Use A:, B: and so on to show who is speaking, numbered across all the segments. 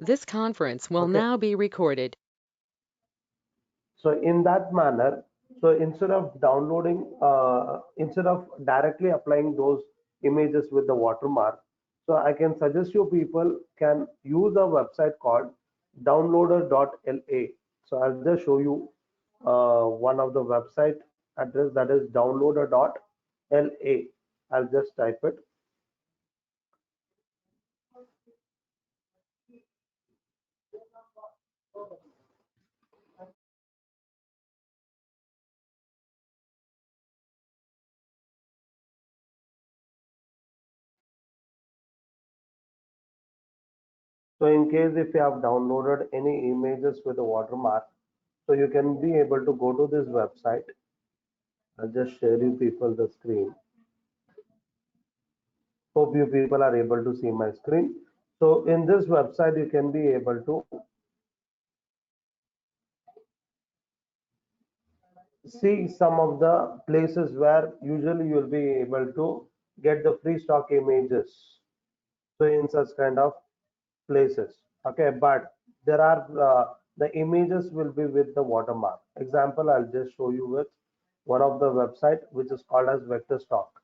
A: This conference will
B: Okay.
A: now be recorded.
B: So in that manner, so instead of directly applying those images with the watermark, so I can suggest you people can use a website called downloader.la. So I'll just show you one of the website address, that is downloader.la. I'll just type it. So in case if you have downloaded any images with a watermark, so you can be able to go to this website. I'll just share you people the screen. Hope you people are able to see my screen. So in this website, you can be able to see some of the places where usually you'll be able to get the free stock images. So in such kind of places, okay, but there are the images will be with the watermark. Example, I'll just show you with one of the website which is called as vector stock.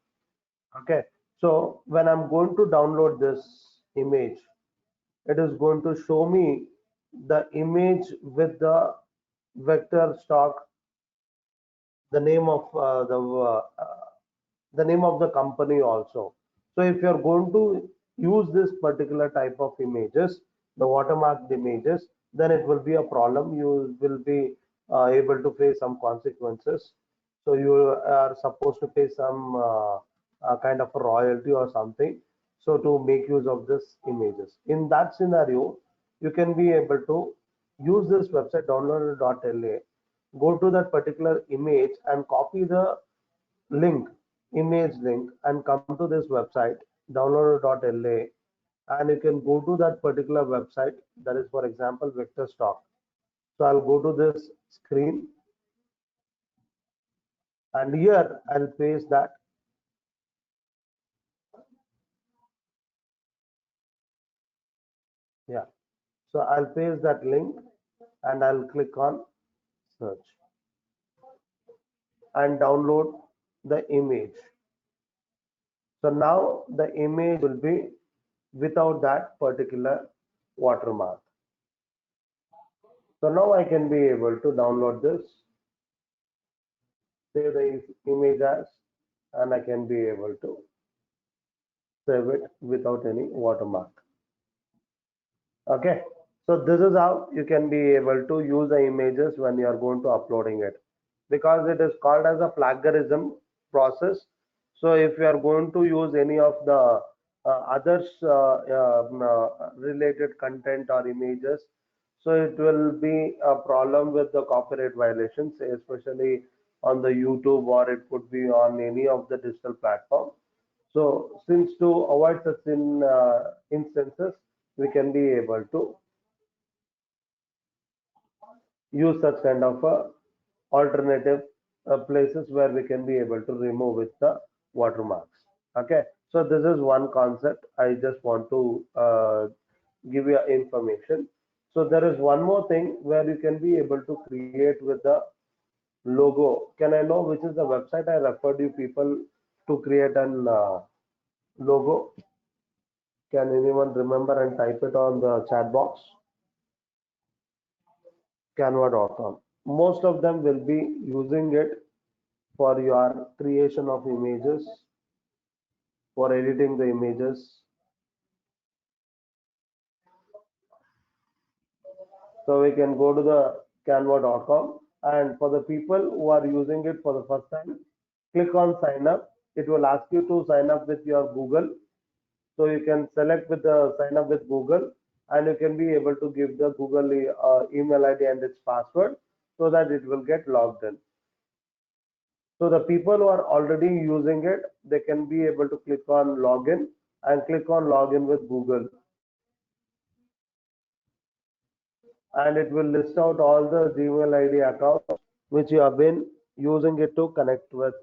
B: Okay, so when I'm going to download this image, it is going to show me the image with the vector stock, the name of the name of the company also. So if you're going to use this particular type of images, the watermarked images, then it will be a problem. You will be able to face some consequences. So you are supposed to pay some kind of a royalty or something. So to make use of this images. In that scenario, you can be able to use this website downloader.la, go to that particular image and copy the link, image link, and come to this website downloader.la, and you can go to that particular website, that is for example vector stock. So I'll go to this screen and here I'll paste that. Yeah, so I'll paste that link and I'll click on search and download the image. So now the image will be without that particular watermark. So now I can be able to download this, save the image as, and I can be able to save it without any watermark. Okay, so this is how you can be able to use the images when you are going to uploading it, because it is called as a plagiarism process. So if you are going to use any of the others related content or images, so it will be a problem with the copyright violations, especially on the YouTube, or it could be on any of the digital platform. So since to avoid such instances, we can be able to use such kind of alternative places where we can be able to remove with the watermarks. Okay, so this is one concept I just want to give you information. So there is one more thing where you can be able to create with the logo. Can I know which is the website I referred you people to create an logo? Can anyone remember and type it on the chat box? Canva.com. Most of them will be using it for your creation of images, for editing the images. So we can go to the canva.com, and for the people who are using it for the first time, click on sign up. It will ask you to sign up with your Google. So you can select with the sign up with Google, and you can be able to give the Google email ID and its password so that it will get logged in. So the people who are already using it, they can be able to click on login and click on login with Google, and it will list out all the Gmail ID accounts which you have been using it to connect with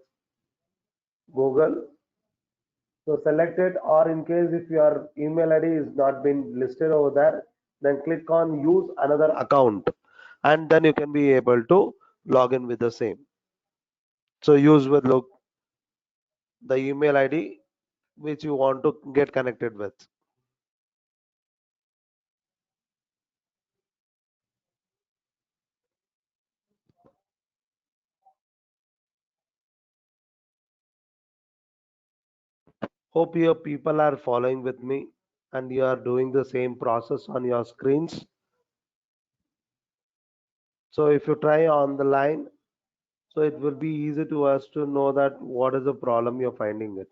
B: Google. So select it, or in case if your email ID is not been listed over there, then click on use another account, and then you can be able to log in with the same. So use with look the email ID which you want to get connected with. Hope your people are following with me and you are doing the same process on your screens. So if you try on the line, so it will be easy to us to know that what is the problem you're finding it.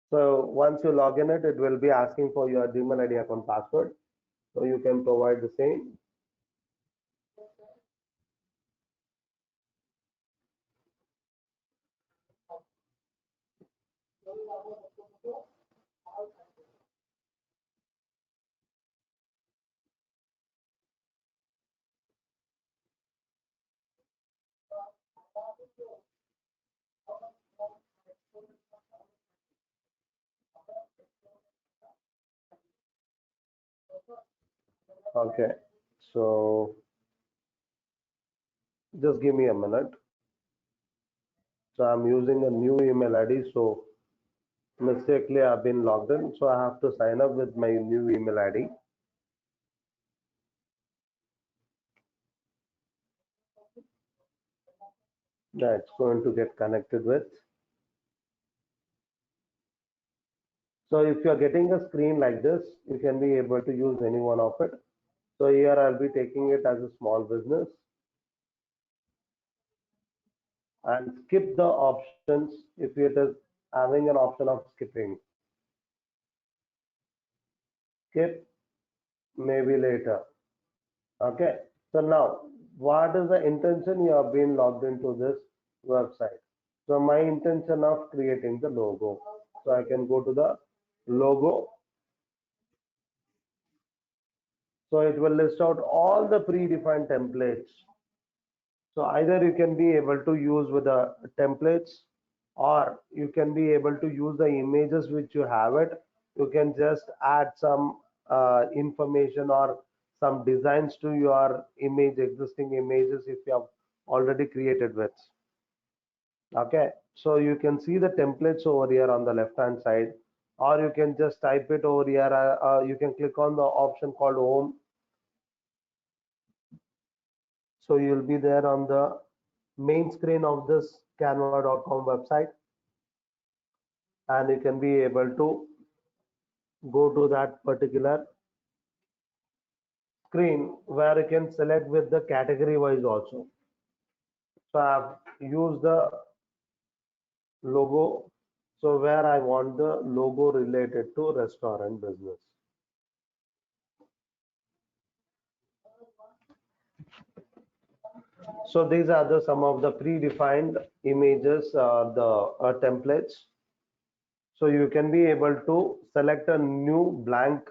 B: So once you log in it will be asking for your Gmail ID account password. So you can provide the same. Okay. So just give me a minute. So I'm using a new email ID. So mistakenly I've been logged in. So I have to sign up with my new email ID. That's going to get connected with. So if you're getting a screen like this, you can be able to use any one of it. So here I'll be taking it as a small business and skip the options if it is having an option of skipping. Skip maybe later. Okay. So now, what is the intention you have been logged into this website? So my intention of creating the logo. So I can go to the logo. So it will list out all the predefined templates. So either you can be able to use with the templates, or you can be able to use the images which you have it. You can just add some information or some designs to your image, existing images if you have already created with. Okay, so you can see the templates over here on the left hand side, or you can just type it over here. You can click on the option called home. So you'll be there on the main screen of this canva.com website, and you can be able to go to that particular screen where you can select with the category wise also. So I've used the logo. So where I want the logo related to restaurant business. So these are the some of the predefined images, the templates. So you can be able to select a new blank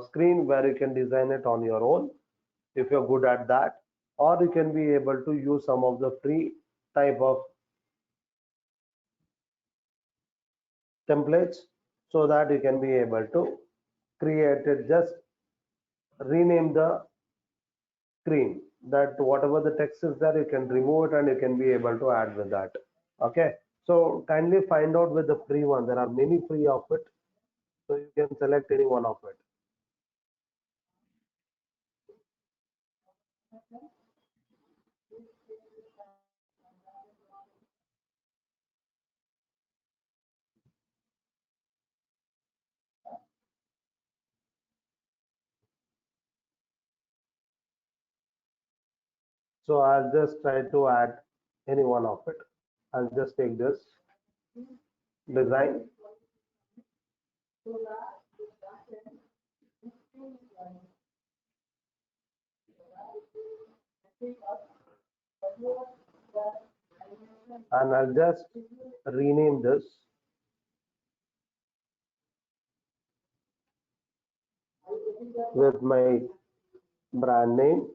B: screen where you can design it on your own if you're good at that, or you can be able to use some of the free type of templates so that you can be able to create it. Just rename the screen, that whatever the text is there, you can remove it and you can be able to add with that. Okay, so kindly find out with the free one. There are many free of it, so you can select any one of it. So I'll just try to add any one of it. I'll just take this design. And I'll just rename this. with my brand name.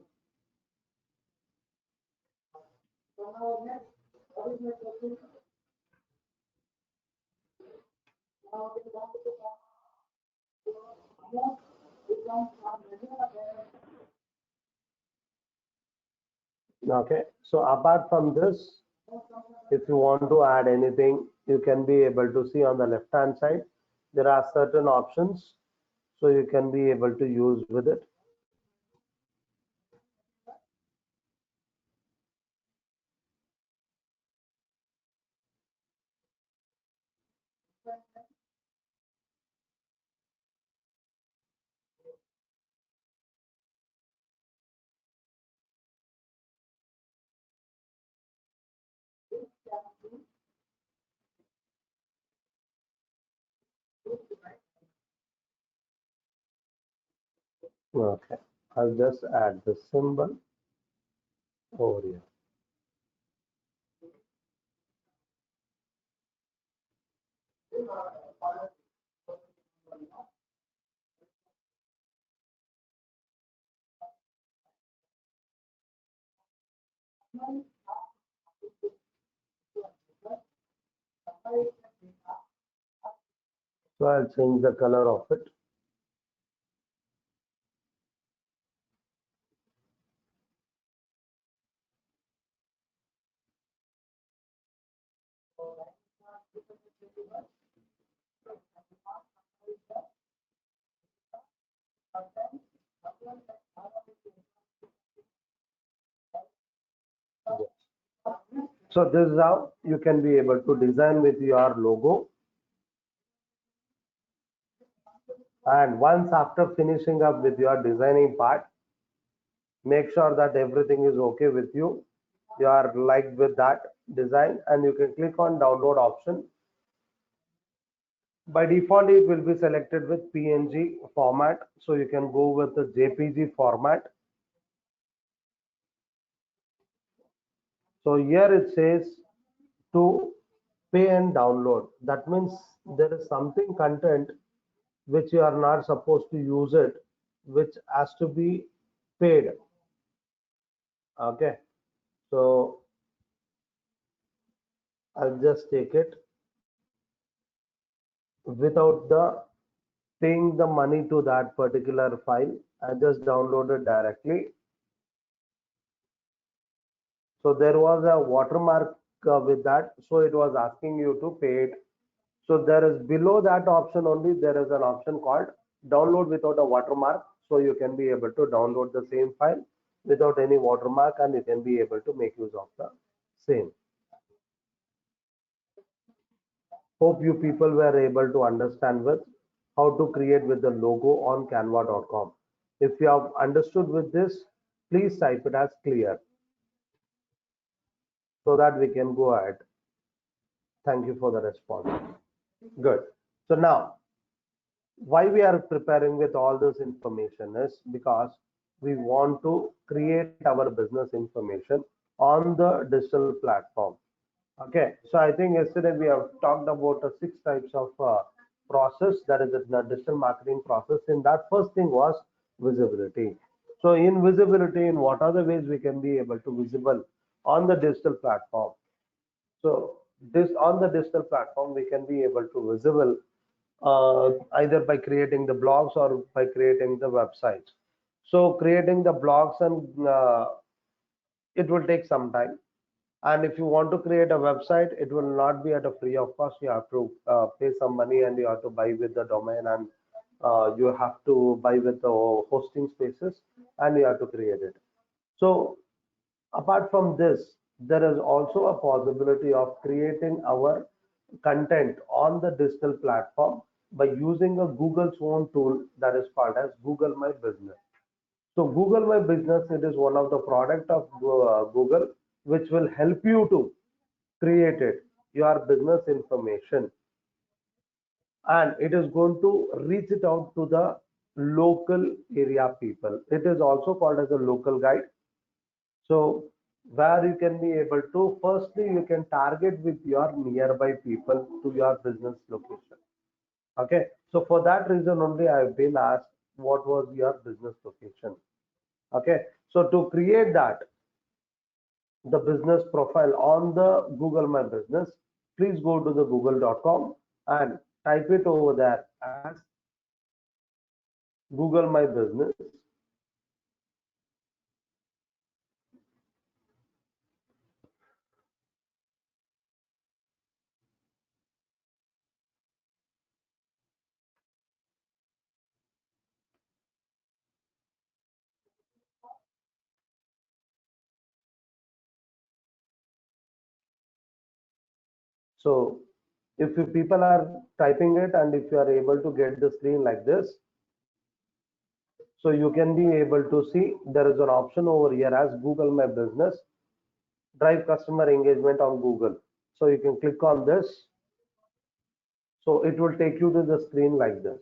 B: Okay, so apart from this, if you want to add anything, you can be able to see on the left hand side, there are certain options, so you can be able to use with it. Okay, I'll just add the symbol over here. So I'll change the color of it. So this is how you can be able to design with your logo. And once after finishing up with your designing part, make sure that everything is okay with you. You are liked with that design, and you can click on download option. By default, it will be selected with PNG format. So you can go with the JPG format. So here it says to pay and download. That means there is something content which you are not supposed to use it, which has to be paid. Okay, so I'll just take it without the paying the money to that particular file. I just downloaded directly. So there was a watermark with that, so it was asking you to pay it. So there is below that option only, there is an option called download without a watermark. So you can be able to download the same file without any watermark, and you can be able to make use of the same. Hope you people were able to understand with how to create with the logo on canva.com. If you have understood with this, please type it as clear so that we can go ahead. Thank you for the response. Good. So now, why we are preparing with all this information is because we want to create our business information on the digital platform. Okay, so I think yesterday we have talked about the six types of process, that is the digital marketing process. And that first thing was visibility. So in visibility, in what are the ways we can be able to visible on the digital platform? So this on the digital platform, we can be able to visible either by creating the blogs or by creating the websites. So creating the blogs and it will take some time. And if you want to create a website, it will not be at a free of cost. You have to pay some money, and you have to buy with the domain, and you have to buy with the hosting spaces, and you have to create it. So apart from this, there is also a possibility of creating our content on the digital platform by using a Google's own tool that is called as Google My Business. So Google My Business, it is one of the product of Google, which will help you to create it, your business information, and it is going to reach it out to the local area people. It is also called as a local guide. So where you can be able to, firstly, you can target with your nearby people to your business location. Okay. So for that reason only, I've been asked what was your business location. Okay, so to create that, the business profile on the Google My Business, please go to the google.com and type it over there as Google My Business. So if you people are typing it and if you are able to get the screen like this, so you can be able to see there is an option over here as Google My Business, drive customer engagement on Google. So you can click on this. So it will take you to the screen like this.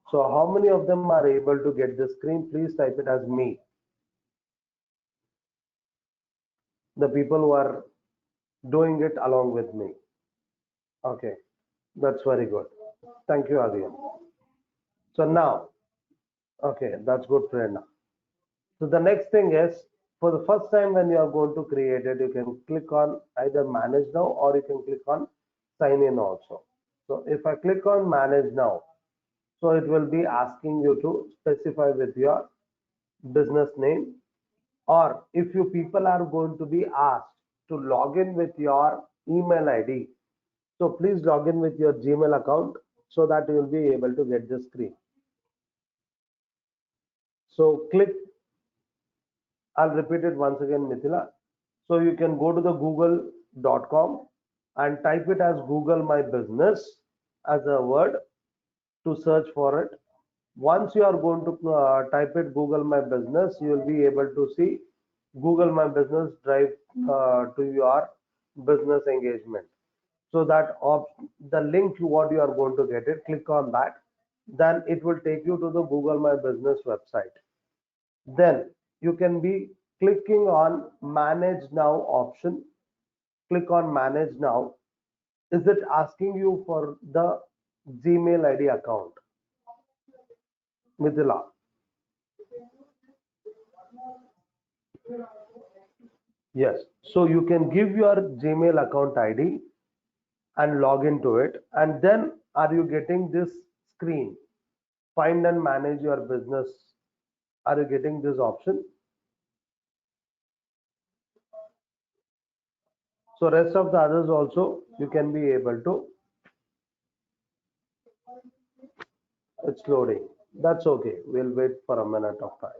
B: So how many of them are able to get the screen? Please type it as me. The people who are doing it along with me. Okay, that's very good. Thank you, Adrian. So now, okay, that's good, Prerna. So the next thing is, for the first time when you are going to create it, you can click on either manage now or you can click on sign in also. So if I click on manage now, so it will be asking you to specify with your business name, or if you people are going to be asked to log in with your email ID, so please log in with your Gmail account so that you will be able to get the screen. So click, I'll repeat it once again, Mithila. So you can go to the google.com and type it as Google My Business as a word to search for it. Once you are going to type it Google My Business, you will be able to see Google My Business drive to your business engagement. So that of the link what you are going to get it, click on that. Then it will take you to the Google My Business website. Then you can be clicking on Manage Now option. Click on Manage Now. Is it asking you for the Gmail ID account? Mithila. Yes. So you can give your Gmail account ID and log into it. And then are you getting this screen? Find and manage your business. Are you getting this option? So rest of the others also you can be able to. It's loading. That's okay. We'll wait for a minute of time.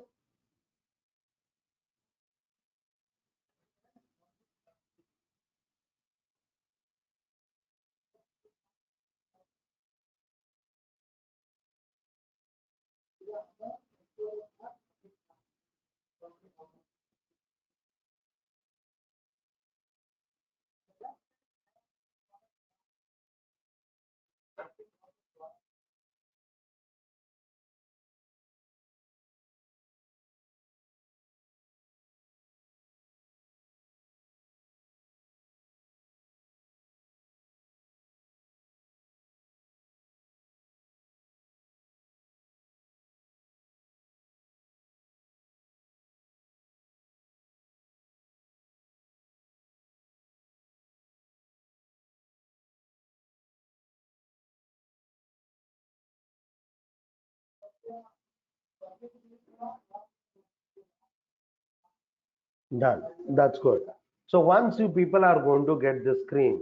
B: Done. That's good. So once you people are going to get the screen,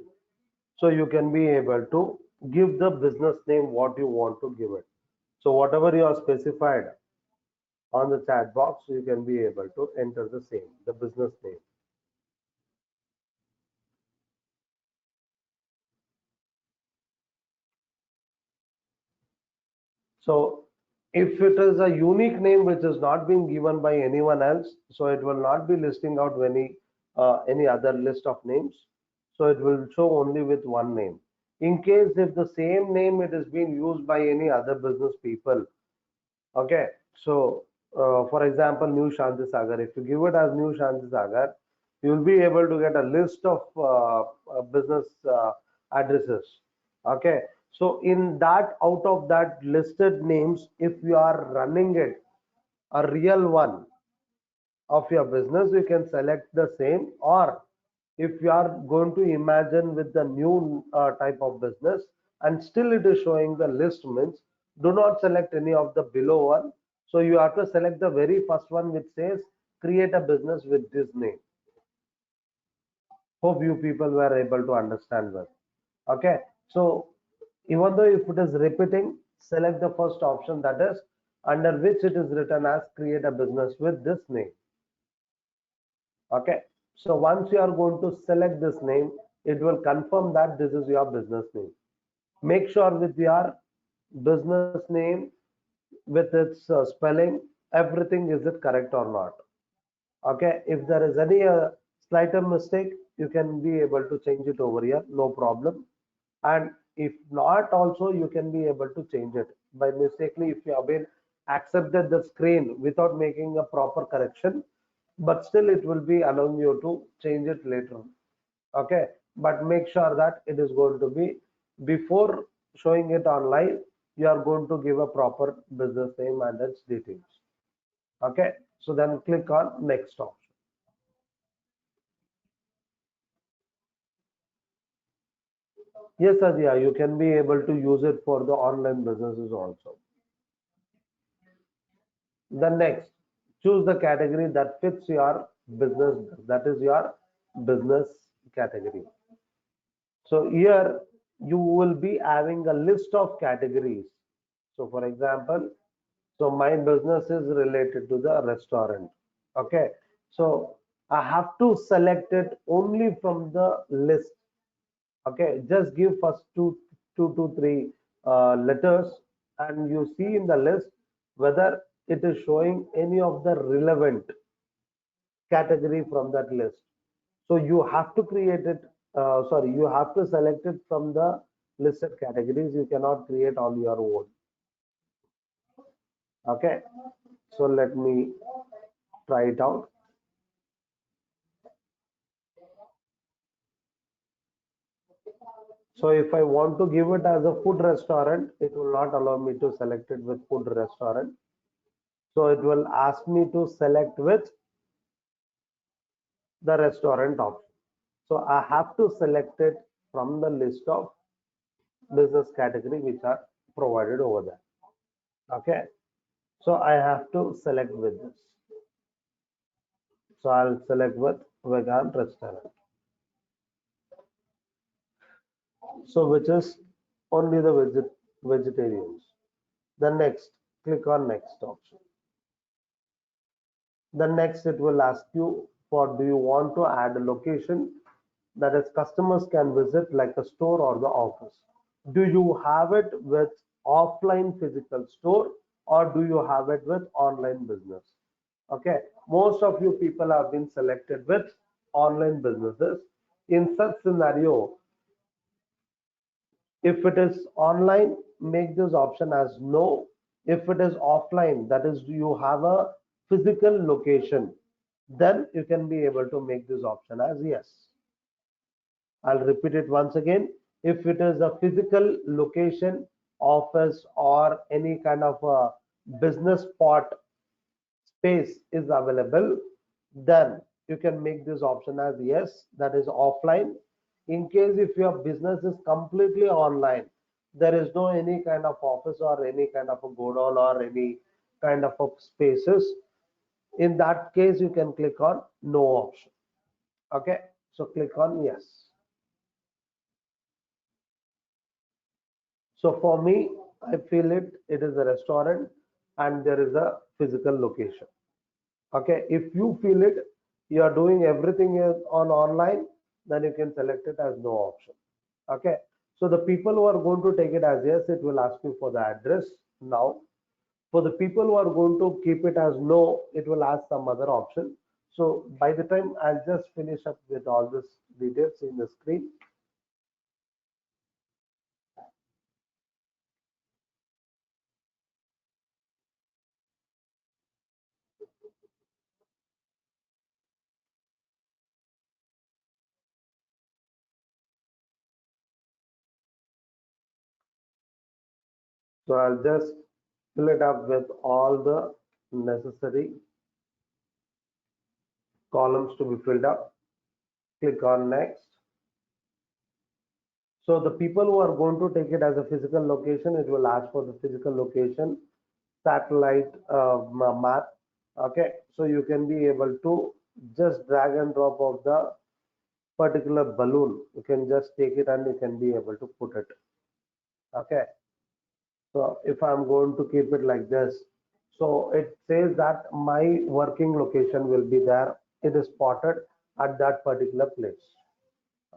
B: so you can be able to give the business name what you want to give it. So whatever you are specified on the chat box, you can be able to enter the same, the business name. So if it is a unique name which is not being given by anyone else, so it will not be listing out any other list of names. So it will show only with one name. In case if the same name it is being used by any other business people, okay. So for example, New Shanti Sagar, if you give it as New Shanti Sagar, you will be able to get a list of business addresses. Okay. So in that, out of that listed names, if you are running it, a real one of your business, you can select the same. Or if you are going to imagine with the new type of business and still it is showing the list, means do not select any of the below one. So you have to select the very first one which says create a business with this name. Hope you people were able to understand that. Okay, so even though if it is repeating, select the first option, that is under which it is written as create a business with this name. Okay, so once you are going to select this name, it will confirm that this is your business name. Make sure with your business name, with its spelling, everything is it correct or not. Okay, if there is any slighter mistake, you can be able to change it over here, no problem. And if not, also you can be able to change it by mistakenly if you have been accepted the screen without making a proper correction, but still it will be allowing you to change it later. Okay, but make sure that it is going to be before showing it online, you are going to give a proper business name and its details. Okay, so then click on next option. Yes, Adya, you can be able to use it for the online businesses also. The next, choose the category that fits your business, that is your business category. So here you will be having a list of categories. So for example, so my business is related to the restaurant. Okay, so I have to select it only from the list. Okay, just give first two to three letters, and you see in the list whether it is showing any of the relevant category from that list. So you have to create it, sorry, you have to select it from the listed categories. You cannot create on your own. Okay, so let me try it out. So if I want to give it as a food restaurant, it will not allow me to select it with food restaurant. So it will ask me to select with the restaurant option. So I have to select it from the list of business category which are provided over there. Okay, so I have to select with this. So I'll select with vegan restaurant. So which is only the vegetarians. Then next, click on next option. Then next it will ask you for do you want to add a location that is customers can visit like a store or the office. Do you have it with offline physical store or do you have it with online business? Okay, most of you people have been selected with online businesses. In such scenario, if it is online, make this option as no. If it is offline, that is you have a physical location, then you can be able to make this option as yes. I'll repeat it once again. If it is a physical location, office, or any kind of a business spot space is available, then you can make this option as yes, that is offline. In case if your business is completely online, there is no any kind of office or any kind of a godown or any kind of spaces. In that case, you can click on no option. Okay, so click on yes. So for me, I feel it is a restaurant and there is a physical location. Okay, if you feel it, you are doing everything on online, then you can select it as no option. Okay, so the people who are going to take it as yes, it will ask you for the address. Now, for the people who are going to keep it as no, it will ask some other option. So by the time I'll just finish up with all this details in the screen. So I'll just fill it up with all the necessary columns to be filled up. Click on next. So the people who are going to take it as a physical location, it will ask for the physical location, satellite map. Okay, so you can be able to just drag and drop of the particular balloon. You can just take it and you can be able to put it. Okay, so if I'm going to keep it like this, so it says that my working location will be there. It is spotted at that particular place.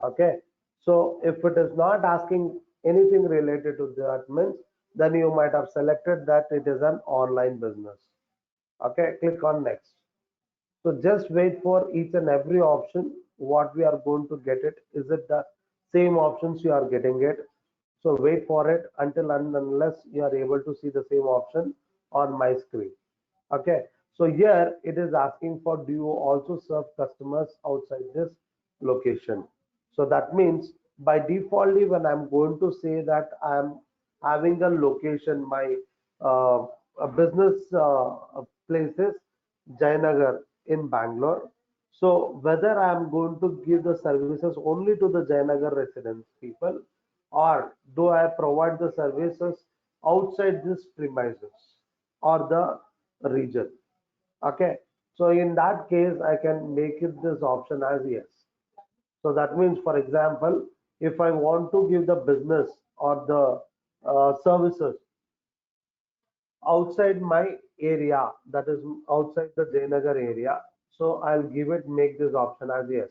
B: Okay, so if it is not asking anything related to that means, then you might have selected that it is an online business. Okay, click on next. So just wait for each and every option what we are going to get it. Is it the same options you are getting it? So wait for it until and unless you are able to see the same option on my screen. Okay, so here it is asking for, do you also serve customers outside this location? So that means by defaultly when I'm going to say that I'm having a location, my a business places Jayanagar in Bangalore. So whether I'm going to give the services only to the Jayanagar residents people, or do I provide the services outside this premises or the region? Okay, so in that case, I can make it this option as yes. So that means, for example, if I want to give the business or the services outside my area, that is outside the Jayanagar area, so I'll give it, make this option as yes.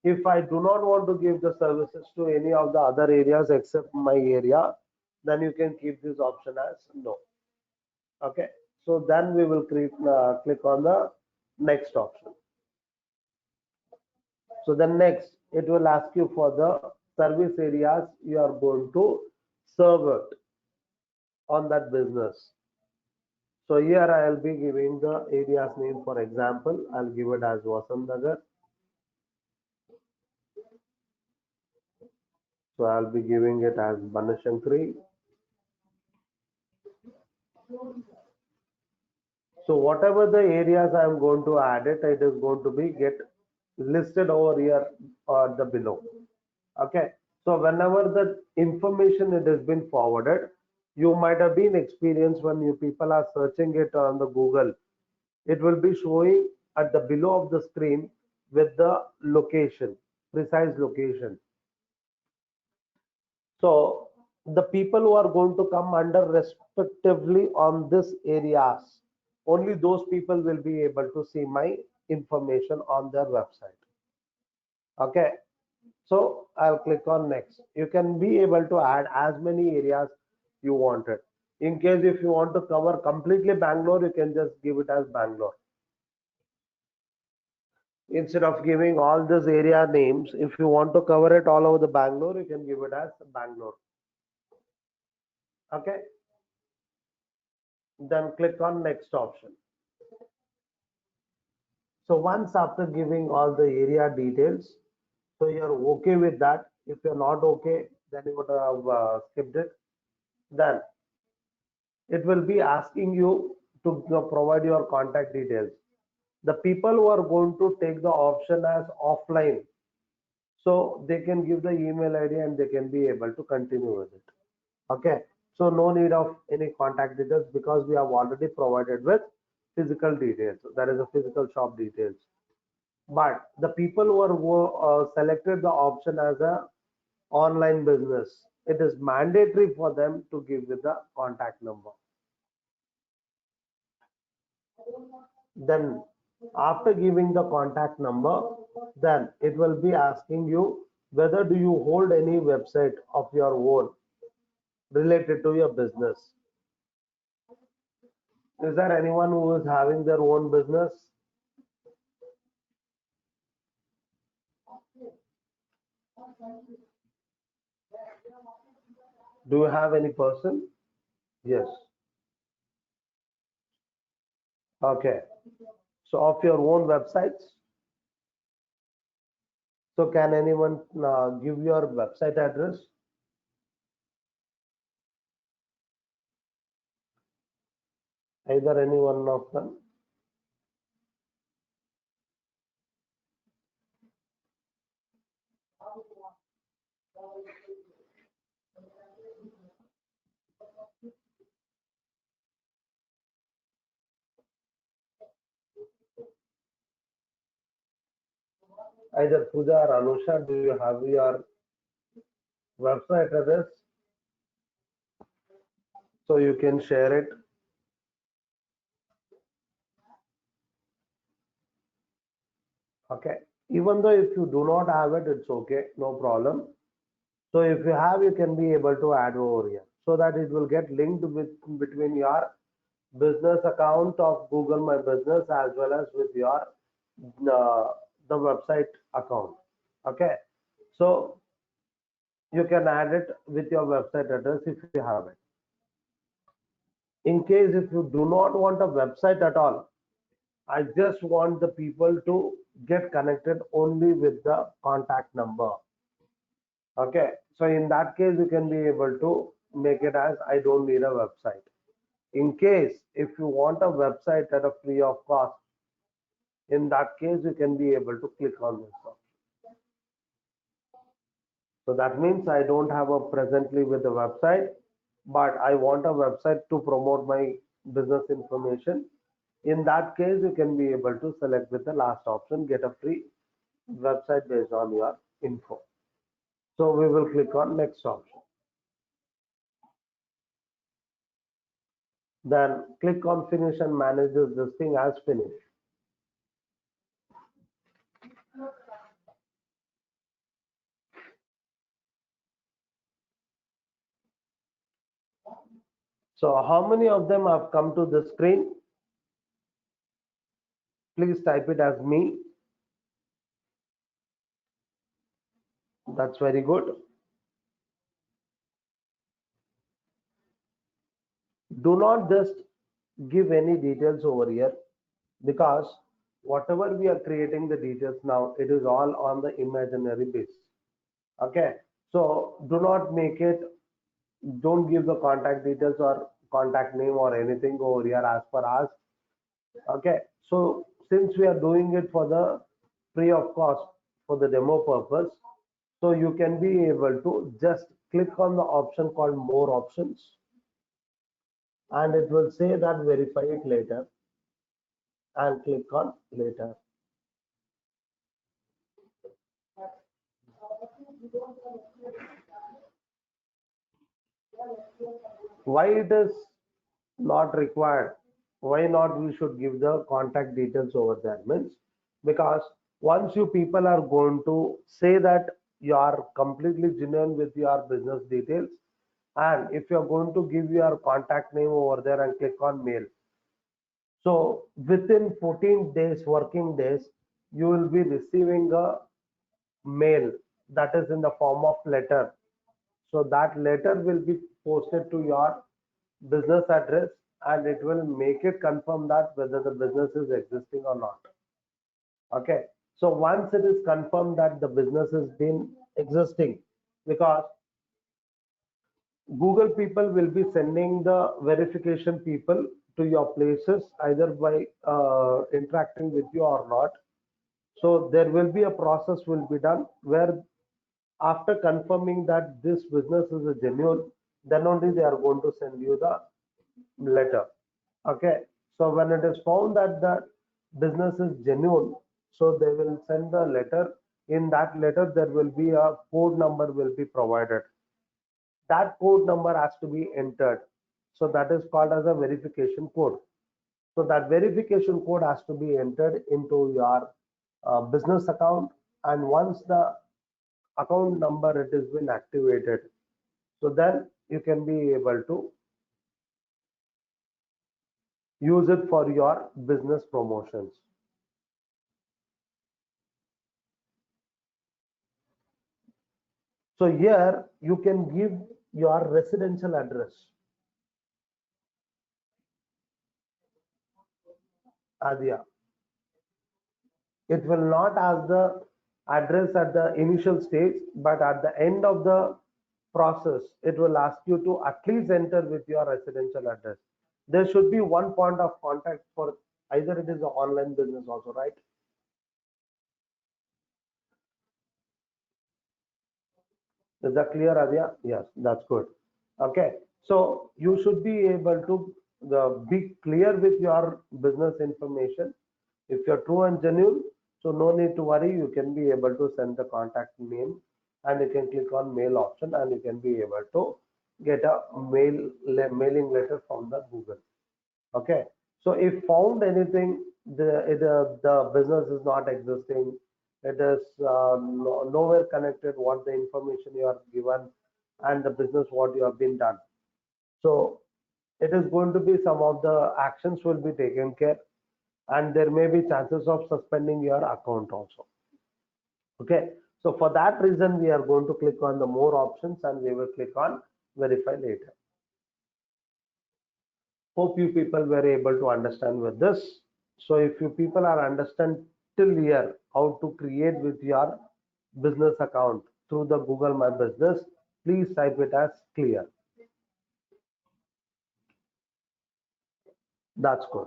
B: If I do not want to give the services to any of the other areas except my area, then you can keep this option as no. Okay, so then we will click on the next option. So then next, it will ask you for the service areas you are going to serve it on that business. So here I'll be giving the area's name. For example, I'll give it as Vasantnagar. So I'll be giving it as Banashankari. So whatever the areas I'm going to add it, it is going to be get listed over here or the below. Okay. So whenever the information it has been forwarded, you might have been experienced when you people are searching it on the Google, it will be showing at the below of the screen with the location, precise location. So the people who are going to come under respectively on this areas, only those people will be able to see my information on their website. Okay, so I'll click on next. You can be able to add as many areas you wanted. In case if you want to cover completely Bangalore, you can just give it as Bangalore. Instead of giving all these area names, if you want to cover it all over the Bangalore, you can give it as Bangalore. Okay, then click on next option. So once after giving all the area details, so you're okay with that. If you're not okay, then you would have skipped it. Then it will be asking you to provide your contact details. The people who are going to take the option as offline, so they can give the email ID and they can be able to continue with it. Okay, so no need of any contact details because we have already provided with physical details. That is a physical shop details. But the people who are selected the option as a online business, it is mandatory for them to give with the contact number. Then after giving the contact number, then it will be asking you whether do you hold any website of your own related to your business. Is there anyone who is having their own business? Do you have any person? Yes. Okay. So of your own websites. So can anyone give your website address? Either any one of them. Either Pooja or Anusha, do you have your website address so you can share it? Okay. Even though if you do not have it, it's okay, no problem. So if you have, you can be able to add over here so that it will get linked with between your business account of Google My Business as well as with your uh, the website account. Okay. So you can add it with your website address if you have it. In case if you do not want a website at all, I just want the people to get connected only with the contact number. Okay, so in that case, you can be able to make it as I don't need a website. In case if you want a website at a free of cost, in that case, you can be able to click on this one. So that means I don't have a presently with the website, but I want a website to promote my business information. In that case, you can be able to select with the last option, get a free website based on your info. So we will click on next option. Then click on finish and manages this thing as finished. So how many of them have come to the screen? Please type it as me. That's very good. Do not just give any details over here because whatever we are creating the details now, it is all on the imaginary base. Okay. So do not make it, don't give the contact details or contact name or anything over here as per us. Okay. So since we are doing it for the free of cost for the demo purpose, so you can be able to just click on the option called more options and it will say that verify it later and click on later. Why it is not required? Why not we should give the contact details over there means because once you people are going to say that you are completely genuine with your business details and if you are going to give your contact name over there and click on mail, so within 14 days working days you will be receiving a mail that is in the form of letter. So that letter will be posted to your business address and it will make it confirm that whether the business is existing or not. Okay. So once it is confirmed that the business has been existing, because Google people will be sending the verification people to your places either by interacting with you or not. So there will be a process will be done where after confirming that this business is a genuine, then only they are going to send you the letter. Okay. So when it is found that the business is genuine, so they will send the letter. In that letter, there will be a code number will be provided. That code number has to be entered. So that is called as a verification code. So that verification code has to be entered into your business account. And once the account number it has been activated, so then you can be able to use it for your business promotions. So here you can give your residential address. Adia. It will not ask the address at the initial stage, but at the end of the process, it will ask you to at least enter with your residential address. there should be one point of contact for either it is an online business also, right? Is that clear, Adya? Yes, that's good. Okay, so you should be able to be clear with your business information. If you're true and genuine, so no need to worry. You can be able to send the contact name, and you can click on mail option, and you can be able to get a mailing letter from the Google. Okay, so if found anything, the business is not existing, it is nowhere connected what the information you are given and the business what you have been done. So it is going to be some of the actions will be taken care, and there may be chances of suspending your account also. Okay, so for that reason, we are going to click on the more options and we will click on verify later. Hope you people were able to understand with this. So if you people are understand till here how to create with your business account through the Google My Business, please type it as clear. That's good.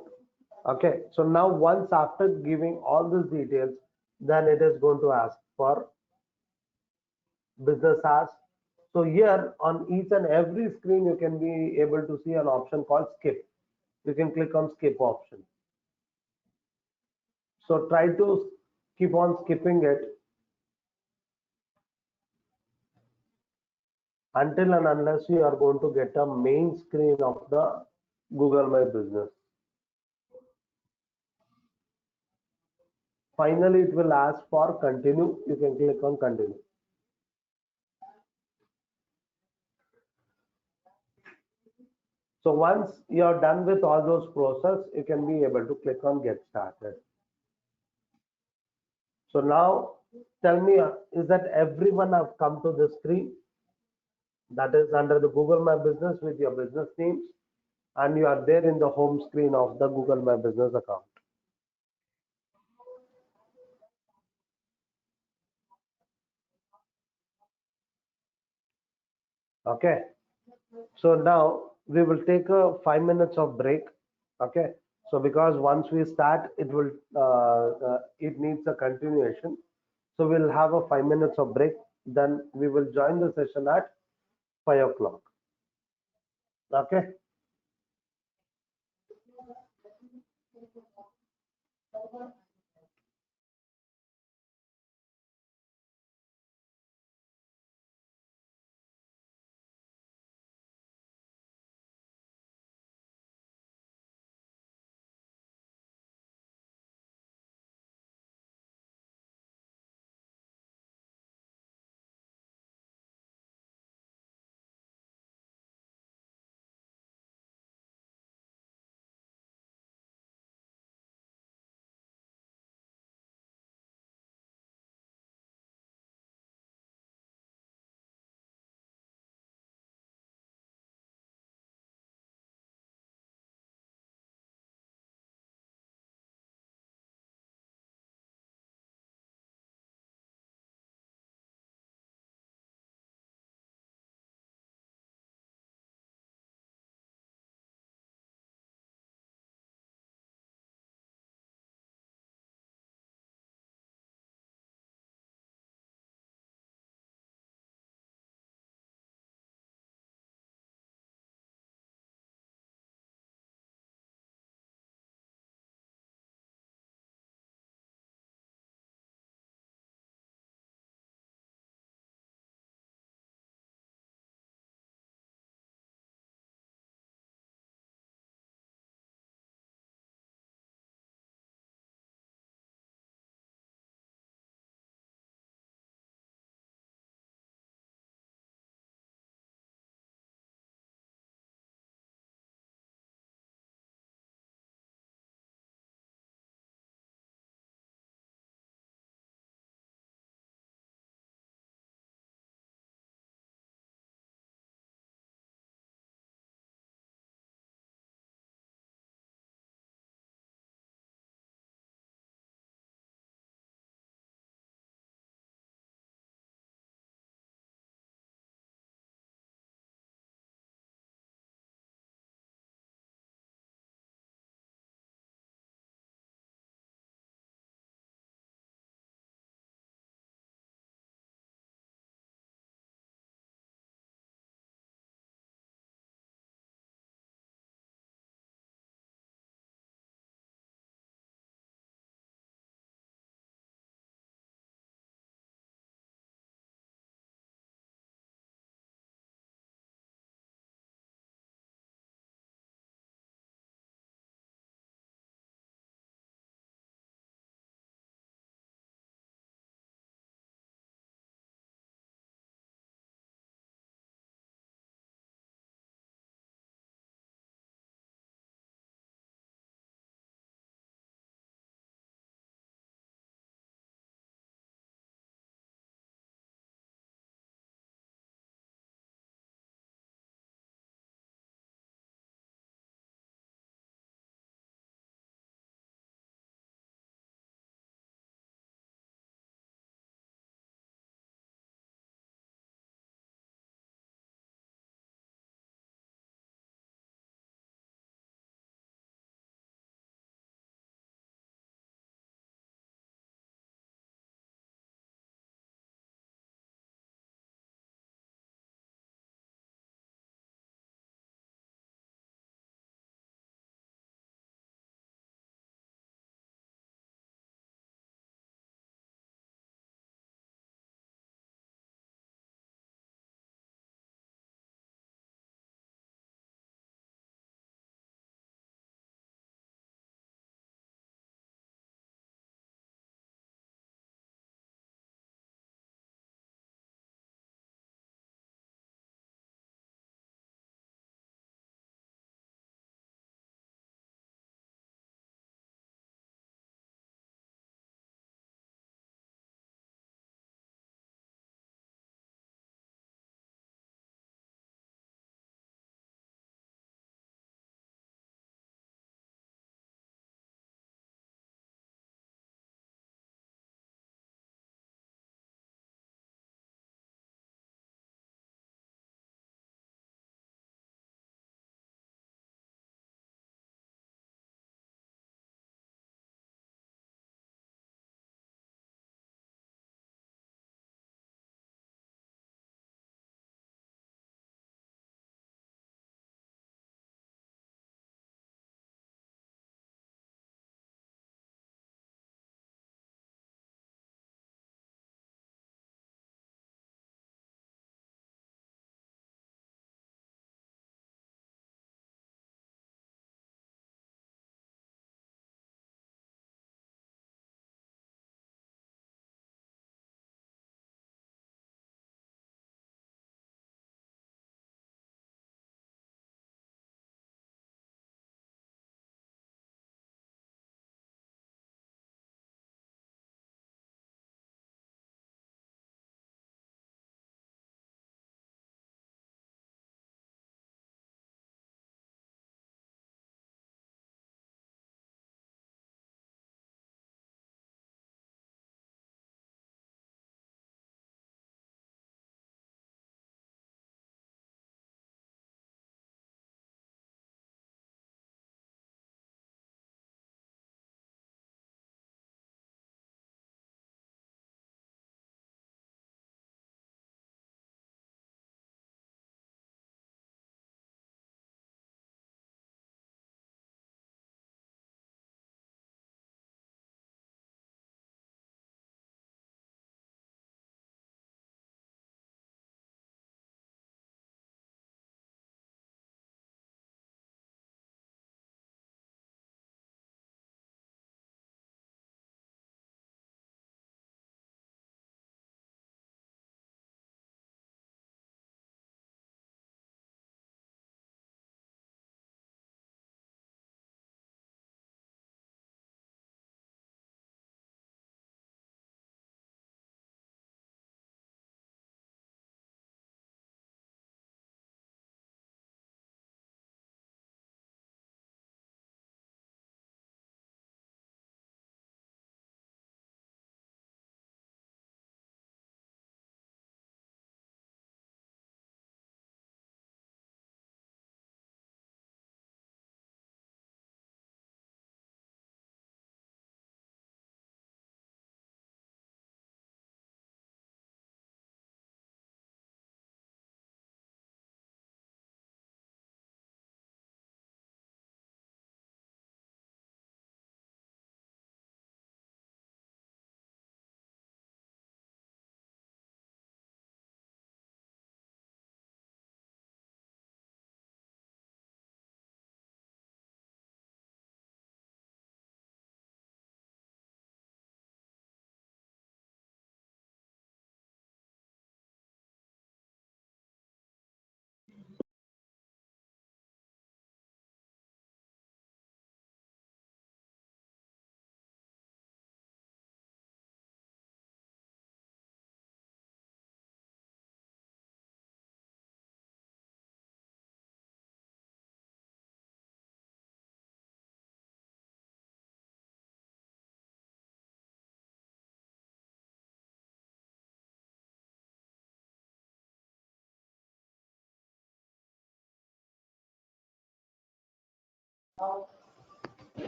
B: Okay, so now once after giving all these details, then it is going to ask for business as. So here on each and every screen, you can be able to see an option called skip. You can click on skip option. So try to keep on skipping it until and unless you are going to get a main screen of the Google My Business. Finally, it will ask for continue. You can click on continue. So once you are done with all those process, you can be able to click on get started. So now tell me, is that everyone have come to the screen? That is under the Google My Business with your business names, and you are there in the home screen of the Google My Business account. Okay, so now we will take a 5 minutes of break. Okay, so because once we start, it needs a continuation. So we'll have a 5 minutes of break. Then we will join the session at 5 o'clock. Okay.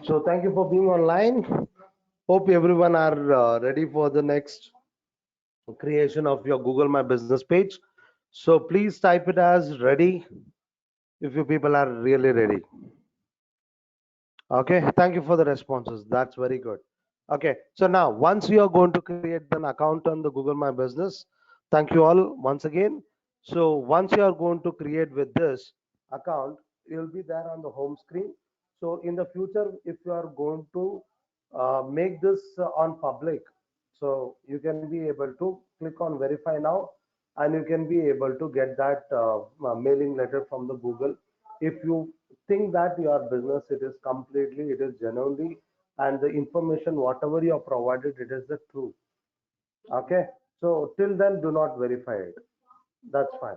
B: So thank you for being online. Hope everyone are ready for the next creation of your Google My Business page. So please type it as ready if you people are really ready. Okay, thank you for the responses. That's very good. Okay, so now once you are going to create an account on the Google My Business, thank you all once again. So once you are going to create with this account, you'll be there on the home screen. So in the future, if you are going to make this on public, so you can be able to click on verify now, and you can be able to get that mailing letter from the Google. If you think that your business, it is completely, it is genuinely, and the information whatever you have provided, it is the truth. Okay, so till then do not verify it. That's fine.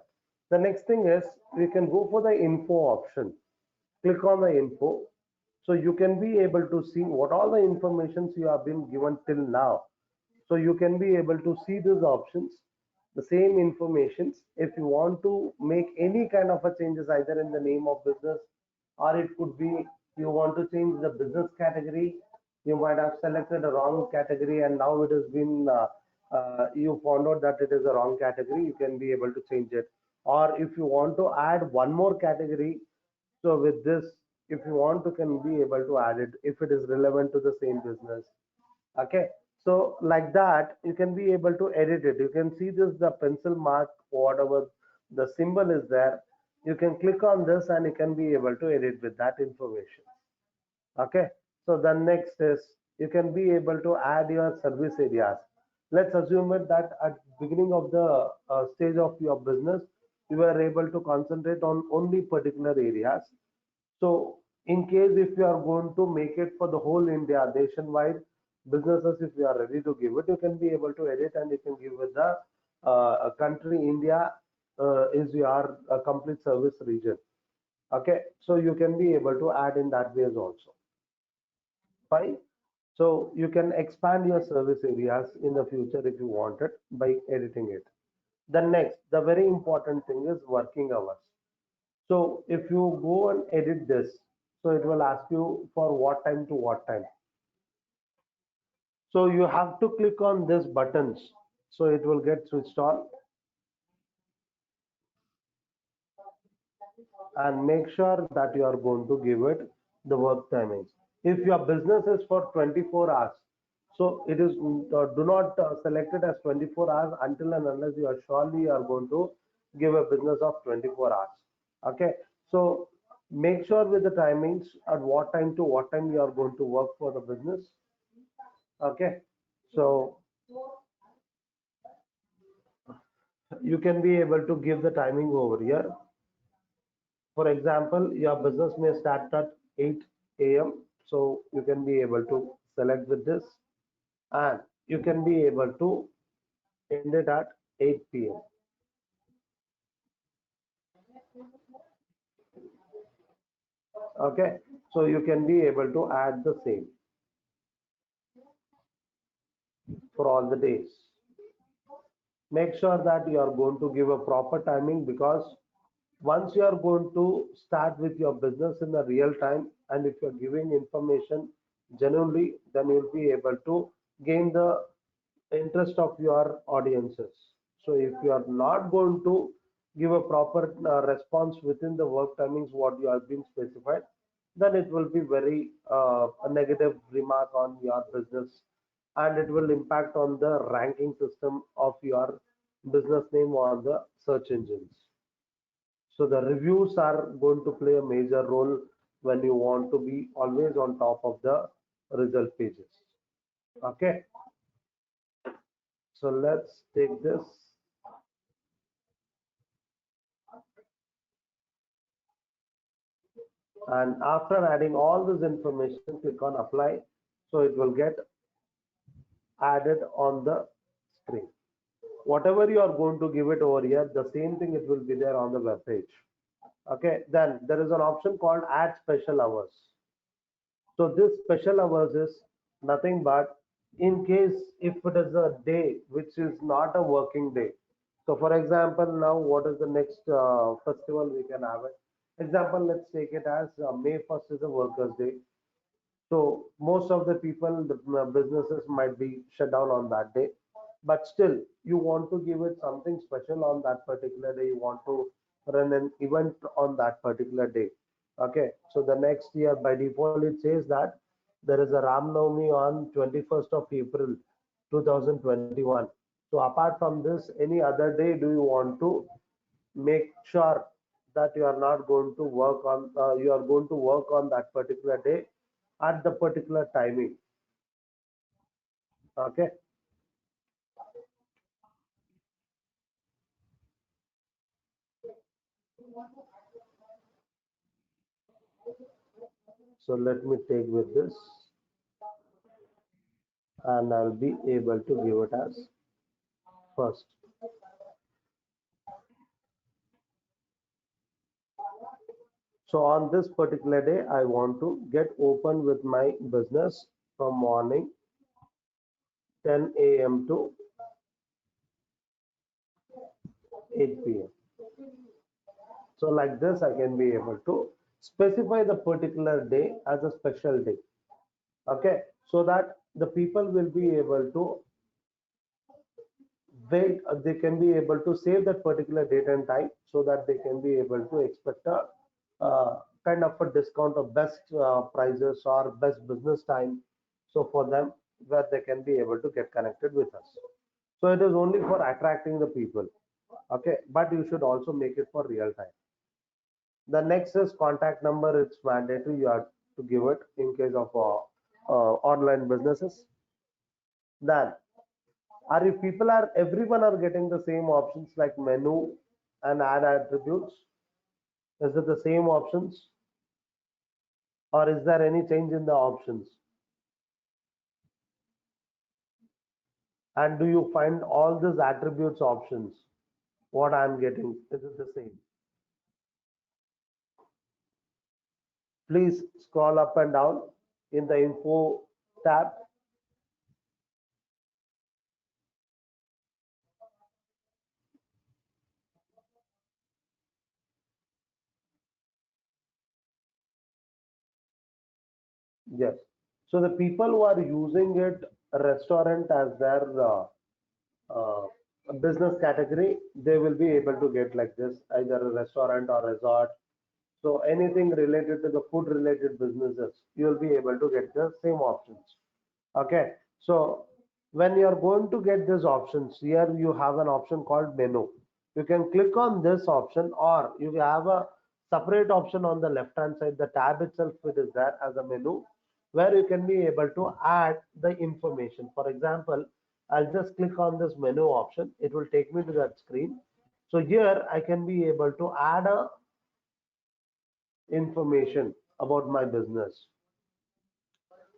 B: The next thing is we can go for the info option. Click on the info, so you can be able to see what all the informations you have been given till now. So you can be able to see these options, the same informations. If you want to make any kind of a changes either in the name of business, or it could be you want to change the business category, you might have selected a wrong category and now it has been you found out that it is a wrong category, you can be able to change it. Or if you want to add one more category, so with this, if you want to, can be able to add it if it is relevant to the same business. Okay, so like that, you can be able to edit it. You can see this, the pencil mark, whatever the symbol is there. You can click on this and you can be able to edit with that information. Okay, so the next is you can be able to add your service areas. Let's assume it that at beginning of the stage of your business, you are able to concentrate on only particular areas. So in case if you are going to make it for the whole India, nationwide businesses, if you are ready to give it, you can be able to edit and you can give it the country India is your complete service region. Okay, so you can be able to add in that ways also. Fine. So you can expand your service areas in the future if you want it by editing it. The next, the very important thing is working hours. So if you go and edit this, so it will ask you for what time to what time. So you have to click on this buttons. So it will get switched on and make sure that you are going to give it the work timings. If your business is for 24 hours, so it is do not select it as 24 hours until and unless you are surely you are going to give a business of 24 hours. Okay, so make sure with the timings at what time to what time you are going to work for the business. Okay, so you can be able to give the timing over here. For example, your business may start at 8 a.m. So you can be able to select with this and you can be able to end it at 8 p.m. Okay, so you can be able to add the same for all the days. Make sure that you are going to give a proper timing because once you are going to start with your business in the real time and if you're giving information genuinely, then you'll be able to gain the interest of your audiences. So if you are not going to give a proper response within the work timings what you have been specified, then it will be very a negative remark on your business and it will impact on the ranking system of your business name on the search engines. So the reviews are going to play a major role when you want to be always on top of the result pages. Okay, so let's take this. And after adding all this information, click on apply. So it will get added on the screen. Whatever you are going to give it over here, the same thing it will be there on the web page. Okay, then there is an option called add special hours. So this special hours is nothing but in case if it is a day which is not a working day. So for example, now what is the next festival we can have it? Example, let's take it as May 1st is a workers' day. So most of the people, the businesses might be shut down on that day. But still, you want to give it something special on that particular day. You want to run an event on that particular day. Okay. So the next year, by default, it says that there is a Ram Navami on 21st of April 2021. So apart from this, any other day do you want to make sure that you are not going to work on you are going to work on that particular day at the particular timing. Okay, so let me take with this and I'll be able to give it as first. So on this particular day I want to get open with my business from morning 10 a.m. to 8 p.m. So like this I can be able to specify the particular day as a special day. Okay, so that the people will be able to they can be able to save that particular date and time so that they can be able to expect a kind of a discount of best prices or best business time, so for them where they can be able to get connected with us. So it is only for attracting the people. Okay, but you should also make it for real time. The next is contact number. It's mandatory you have to give it in case of online businesses. Then are if people are everyone are getting the same options like menu and add attributes? Is it the same options or is there any change in the options? And do you find all these attributes options? What I'm getting, is it the same? Please scroll up and down in the info tab. Yes. So the people who are using it restaurant as their uh, business category, they will be able to get like this, either a restaurant or resort. So anything related to the food related businesses, you will be able to get the same options. Okay. So when you are going to get these options, here you have an option called menu. You can click on this option or you have a separate option on the left hand side. The tab itself it is there as a menu where you can be able to add the information. For example, I'll just click on this menu option. It will take me to that screen. So here I can be able to add a information about my business.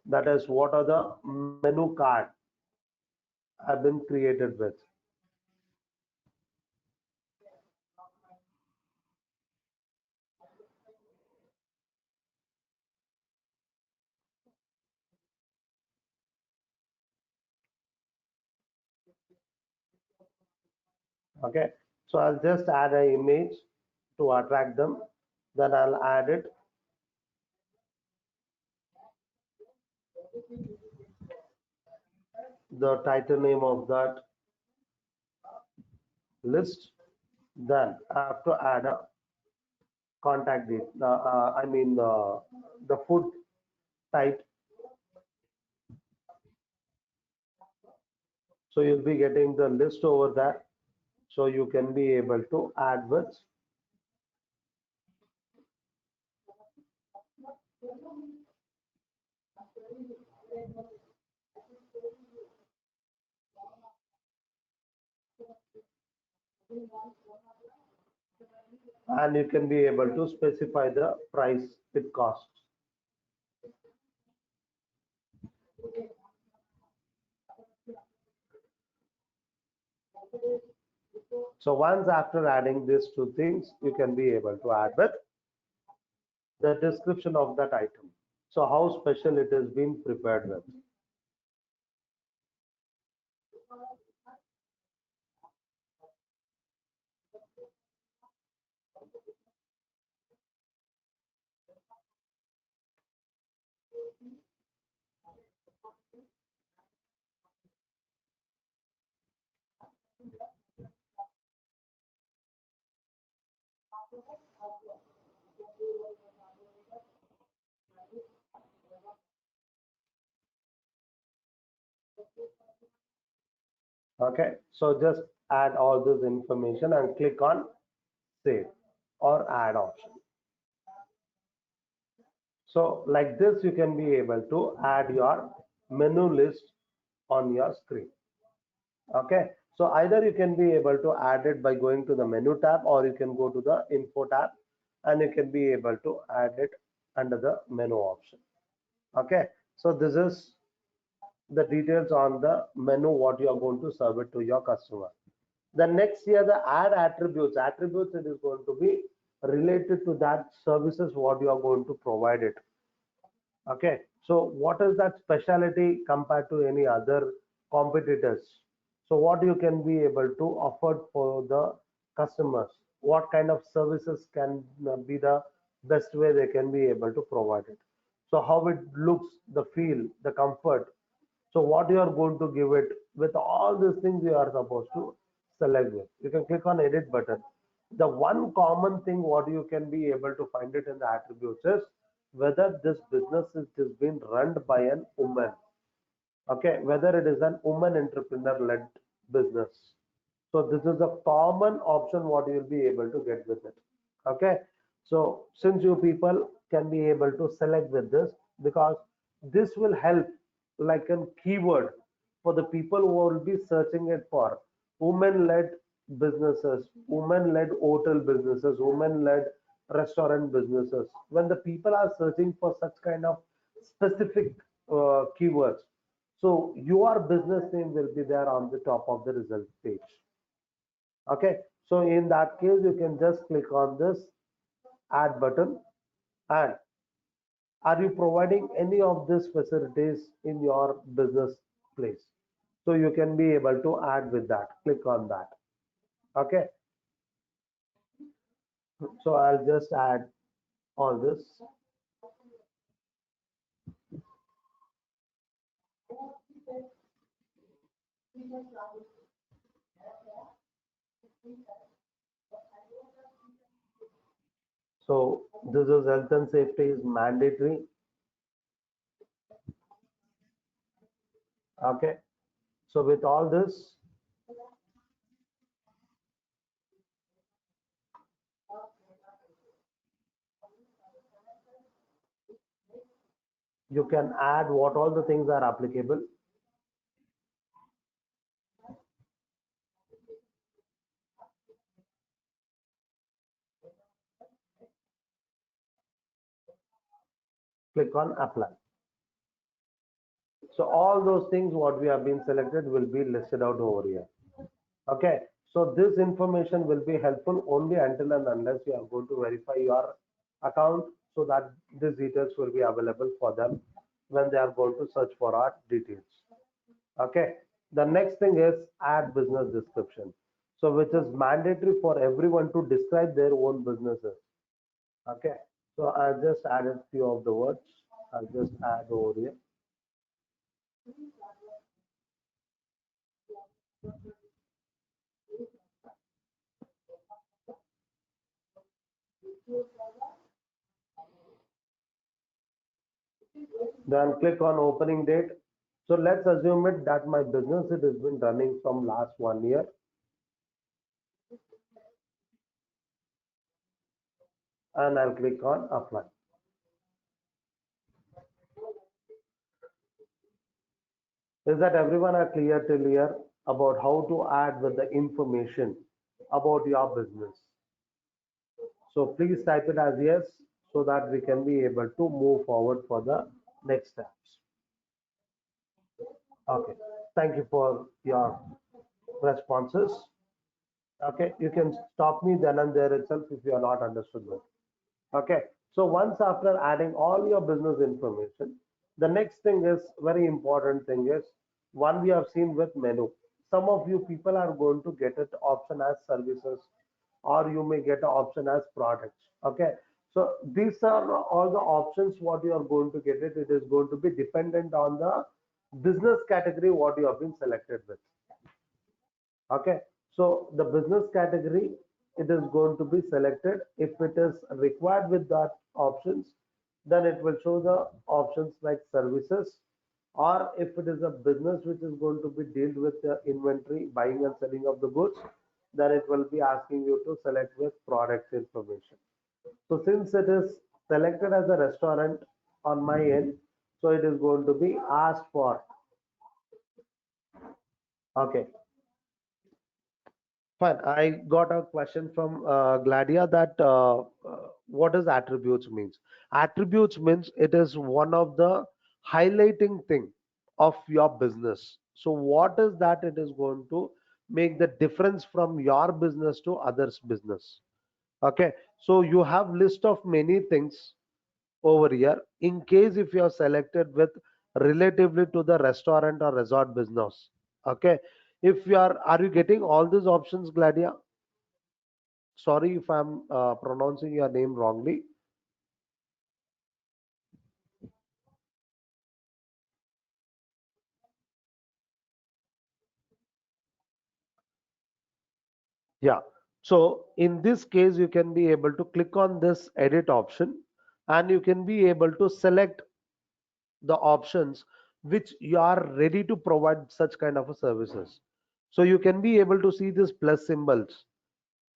B: That is what are the menu card have been created with. Okay, so I'll just add an image to attract them. Then I'll add it, the title name of that list. Then I have to add a contact date. I mean the food type. So you'll be getting the list over there. So you can be able to add with, and you can be able to specify the price it costs. So once after adding these two things, you can be able to add with the description of that item. So how special it has been prepared with. Okay, so just add all this information and click on save or add option. So like this, you can be able to add your menu list on your screen. Okay, so either you can be able to add it by going to the menu tab, or you can go to the info tab and you can be able to add it under the menu option. Okay, so this is the details on the menu, what you are going to serve it to your customer. The next here, the add attributes, it is going to be related to that services what you are going to provide it. Okay, so what is that specialty compared to any other competitors? So what you can be able to offer for the customers? What kind of services can be the best way they can be able to provide it? So how it looks, the feel, the comfort. So what you are going to give it, with all these things you are supposed to select with. You can click on edit button. The one common thing what you can be able to find it in the attributes is whether this business is being run by an woman. Okay, whether it is an woman entrepreneur led business. So this is a common option what you will be able to get with it. Okay, so since you people can be able to select with this, because this will help like a keyword for the people who will be searching it for women led businesses, women led hotel businesses, women led restaurant businesses. When the people are searching for such kind of specific keywords, so your business name will be there on the top of the result page. Okay, so in that case, you can just click on this add button, and are you providing any of these facilities in your business place? So you can be able to add with that. Click on that. Okay, so I'll just add all this. So this is health and safety is mandatory. Okay, so with all this, you can add what all the things are applicable. Click on apply. So all those things what we have been selected will be listed out over here. Okay, so this information will be helpful only until and unless you are going to verify your account, so that these details will be available for them when they are going to search for our details. Okay, the next thing is add business description. So which is mandatory for everyone to describe their own businesses. Okay, so I just added few of the words. I'll just add over here. Then click on opening date. So let's assume it that my business it has been running from last 1 year, and I'll click on apply. Is that everyone are clear till here about how to add with the information about your business? So please type it as yes, so that we can be able to move forward for the next steps. Okay, thank you for your responses. Okay, you can stop me then and there itself if you are not understood it. Okay, so once after adding all your business information, the next thing is very important thing is one we have seen with menu. Some of you people are going to get it option as services, or you may get an option as products. Okay, so these are all the options what you are going to get it. It is going to be dependent on the business category what you have been selected with. Okay, so the business category it is going to be selected. If it is required with that options, then it will show the options like services, or if it is a business which is going to be dealt with the inventory, buying and selling of the goods, then it will be asking you to select with products information. So since it is selected as a restaurant on my end, so it is going to be asked for. Okay, fine. I got a question from Gladia that what does attributes means? Attributes means it is one of the highlighting thing of your business. So what is that it is going to make the difference from your business to others' business? Okay, so you have list of many things over here in case if you are selected with relatively to the restaurant or resort business. Okay, if you are you getting all these options, Gladia? Sorry if I'm pronouncing your name wrongly. Yeah, so in this case you can be able to click on this edit option and you can be able to select the options which you are ready to provide such kind of a services. So you can be able to see this plus symbols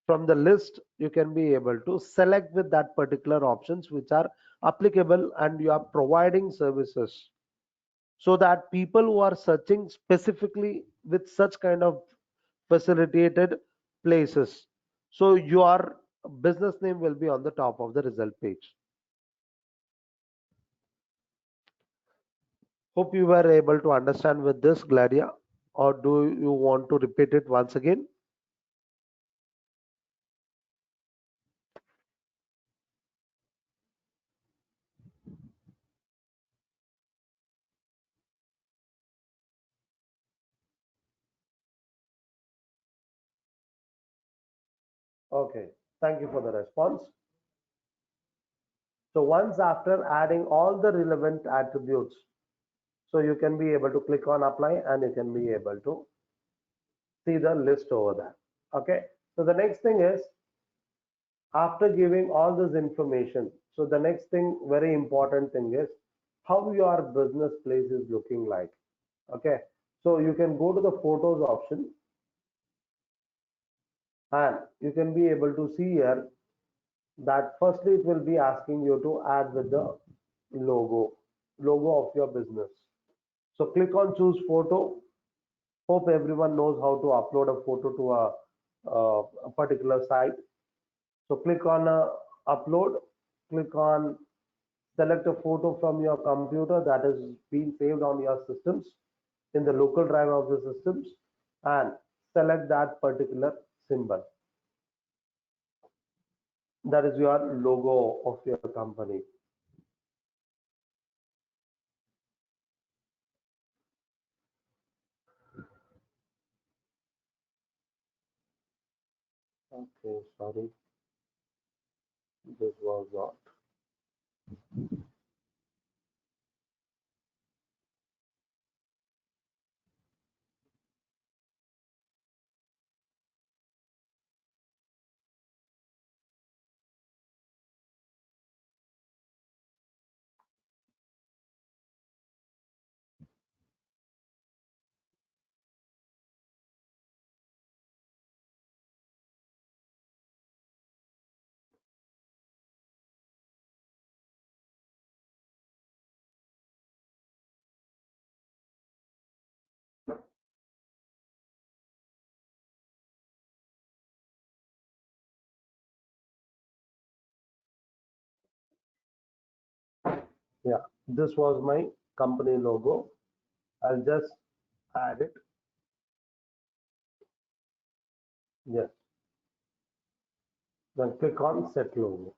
B: from the list. You can be able to select with that particular options which are applicable and you are providing services, so that people who are searching specifically with such kind of facilitated places, so your business name will be on the top of the result page. Hope you were able to understand with this, Gladia, or do you want to repeat it once again? Okay, thank you for the response. So once after adding all the relevant attributes, so you can be able to click on apply and you can be able to see the list over there. Okay, so the next thing is after giving all this information, so the next thing, very important thing is how your business place is looking like. Okay, so you can go to the photos option and you can be able to see here that firstly it will be asking you to add with the logo of your business. So click on choose photo. Hope everyone knows how to upload a photo to a particular site. So click on upload, click on select a photo from your computer that is being saved on your systems in the local drive of the systems and select that particular symbol. That is your logo of your company. Okay, sorry, this was not. Yeah, this was my company logo. I'll just add it. Yes, then click on set logo.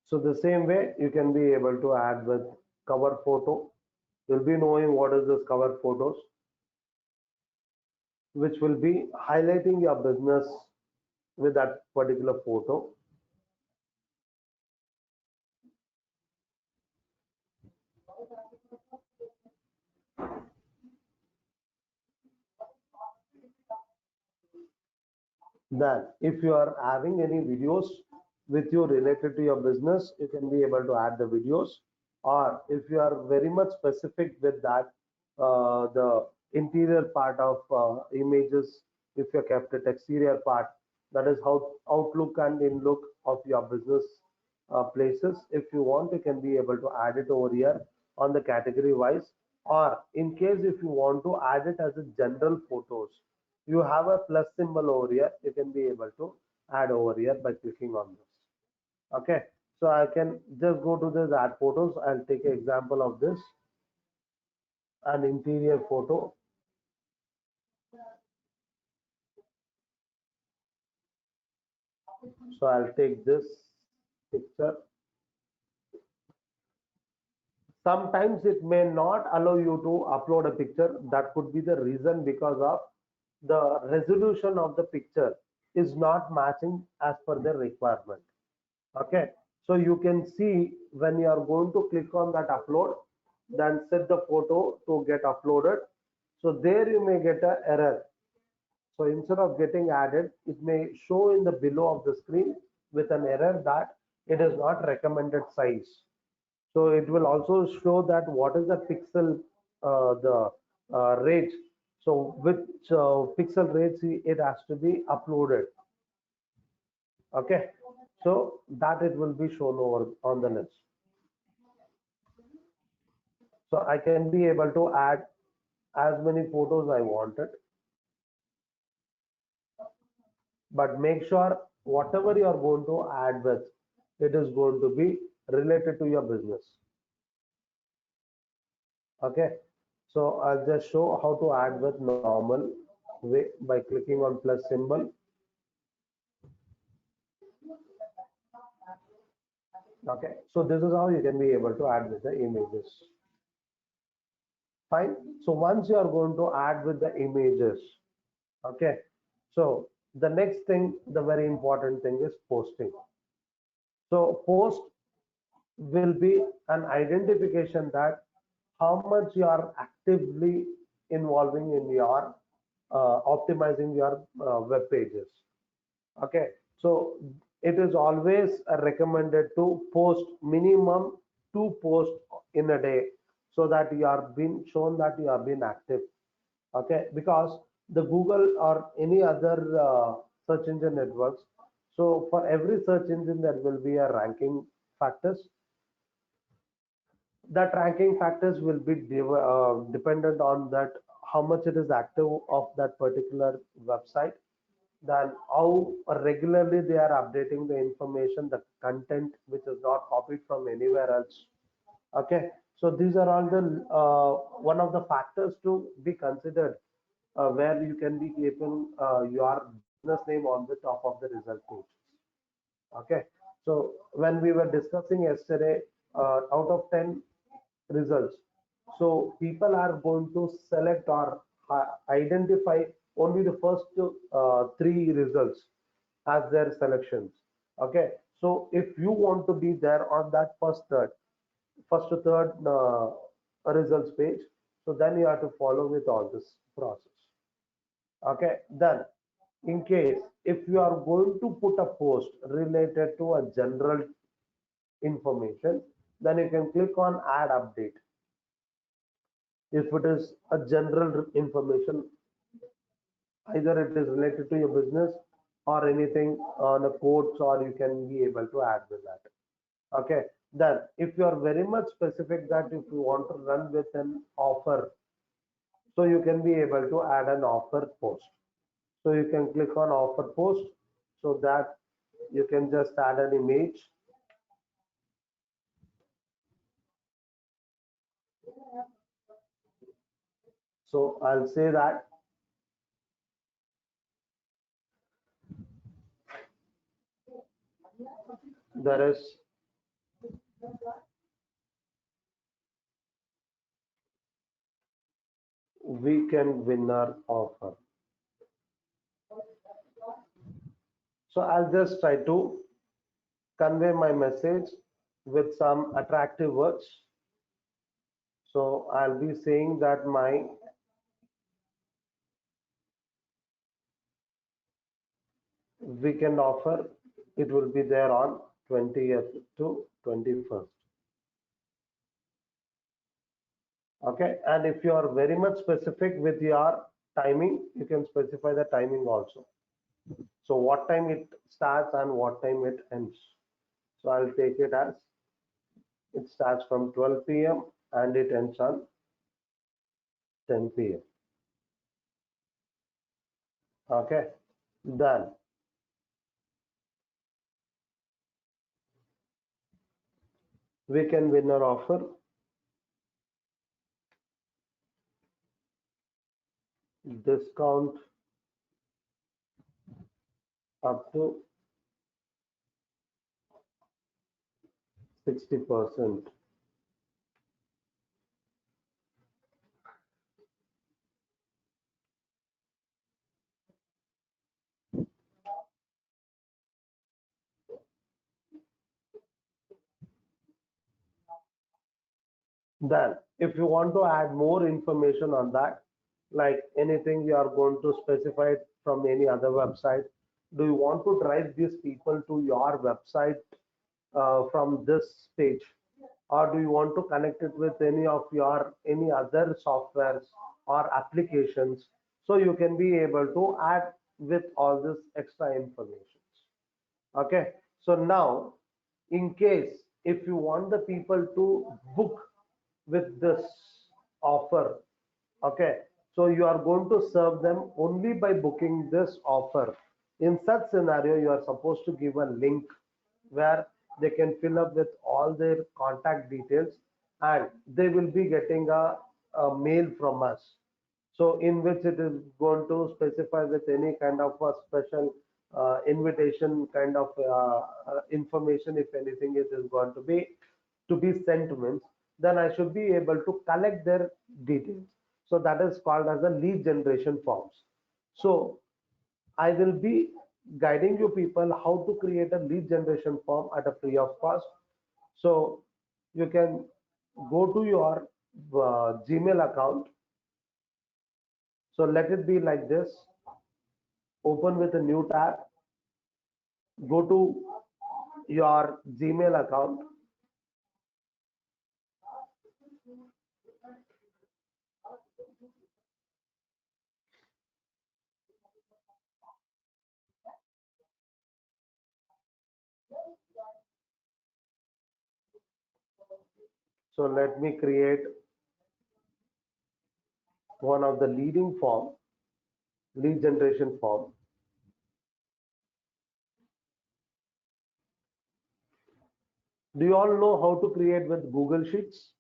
B: So the same way you can be able to add with cover photo. You'll be knowing what is this cover photos, which will be highlighting your business with that particular photo. Then, if you are having any videos with you related to your business, you can be able to add the videos. Or if you are very much specific with that, the interior part of images, if you kept it exterior part, that is how outlook and in look of your business places. If you want, you can be able to add it over here on the category wise. Or in case if you want to add it as a general photos, you have a plus symbol over here, you can be able to add over here by clicking on this. Okay, so I can just go to this add photos. I'll take an example of this, an interior photo. So I'll take this picture. Sometimes it may not allow you to upload a picture. That could be the reason, because of the resolution of the picture is not matching as per the requirement. Okay, so you can see when you are going to click on that upload, then set the photo to get uploaded. So there you may get a error. So instead of getting added, it may show in the below of the screen with an error that it is not recommended size. So it will also show that what is the pixel, the rate. So which pixel rates it has to be uploaded. Okay, so that it will be shown over on the list. So I can be able to add as many photos I wanted, but make sure whatever you are going to add with, it is going to be related to your business. Okay, so I'll just show how to add with normal way by clicking on plus symbol. Okay, so this is how you can be able to add with the images. Fine. So once you are going to add with the images, okay, so the next thing, the very important thing is posting. So post will be an identification that how much you are actively involving in your optimizing your web pages. Okay, so it is always recommended to post minimum 2 posts in a day, so that you are being shown that you have been active. Okay, because the Google or any other search engine networks, so for every search engine there will be a ranking factors. That ranking factors will be dependent on that how much it is active of that particular website, then how regularly they are updating the information, the content which is not copied from anywhere else. Okay, so these are all the one of the factors to be considered, where you can be keeping your business name on the top of the result page. Okay, so when we were discussing yesterday, out of 10 results, so people are going to select or identify only the first three results as their selections. Okay, so if you want to be there on that first to third results page, so then you have to follow with all this process. Okay, then in case if you are going to put a post related to a general information, then you can click on add update. If it is a general information, either it is related to your business or anything on a quotes, or you can be able to add with that. Okay, then if you are very much specific that if you want to run with an offer, so you can be able to add an offer post. So you can click on offer post, so that you can just add an image. So I'll say that there is weekend winner offer. So I'll just try to convey my message with some attractive words. So I'll be saying that my we can offer, it will be there on 20th to 21st. Okay, and if you are very much specific with your timing, you can specify the timing also. So what time it starts and what time it ends. So I'll take it as it starts from 12 p.m. and it ends on 10 p.m. Okay, then we can winner offer discount up to 60%. Then, if you want to add more information on that, like anything you are going to specify it from any other website, do you want to drive these people to your website from this page, or do you want to connect it with any of your any other softwares or applications? So you can be able to add with all this extra information. Okay, so now in case if you want the people to book with this offer, okay, so you are going to serve them only by booking this offer. In such scenario, you are supposed to give a link where they can fill up with all their contact details, and they will be getting a mail from us, so in which it is going to specify with any kind of a special invitation kind of information. If anything it is going to be sent means, then I should be able to collect their details. So that is called as a lead generation forms. So I will be guiding you people how to create a lead generation form at a free of cost. So you can go to your Gmail account. So let it be like this. Open with a new tab. Go to your Gmail account. So let me create one of the leading form, lead generation form. Do you all know how to create with Google Sheets?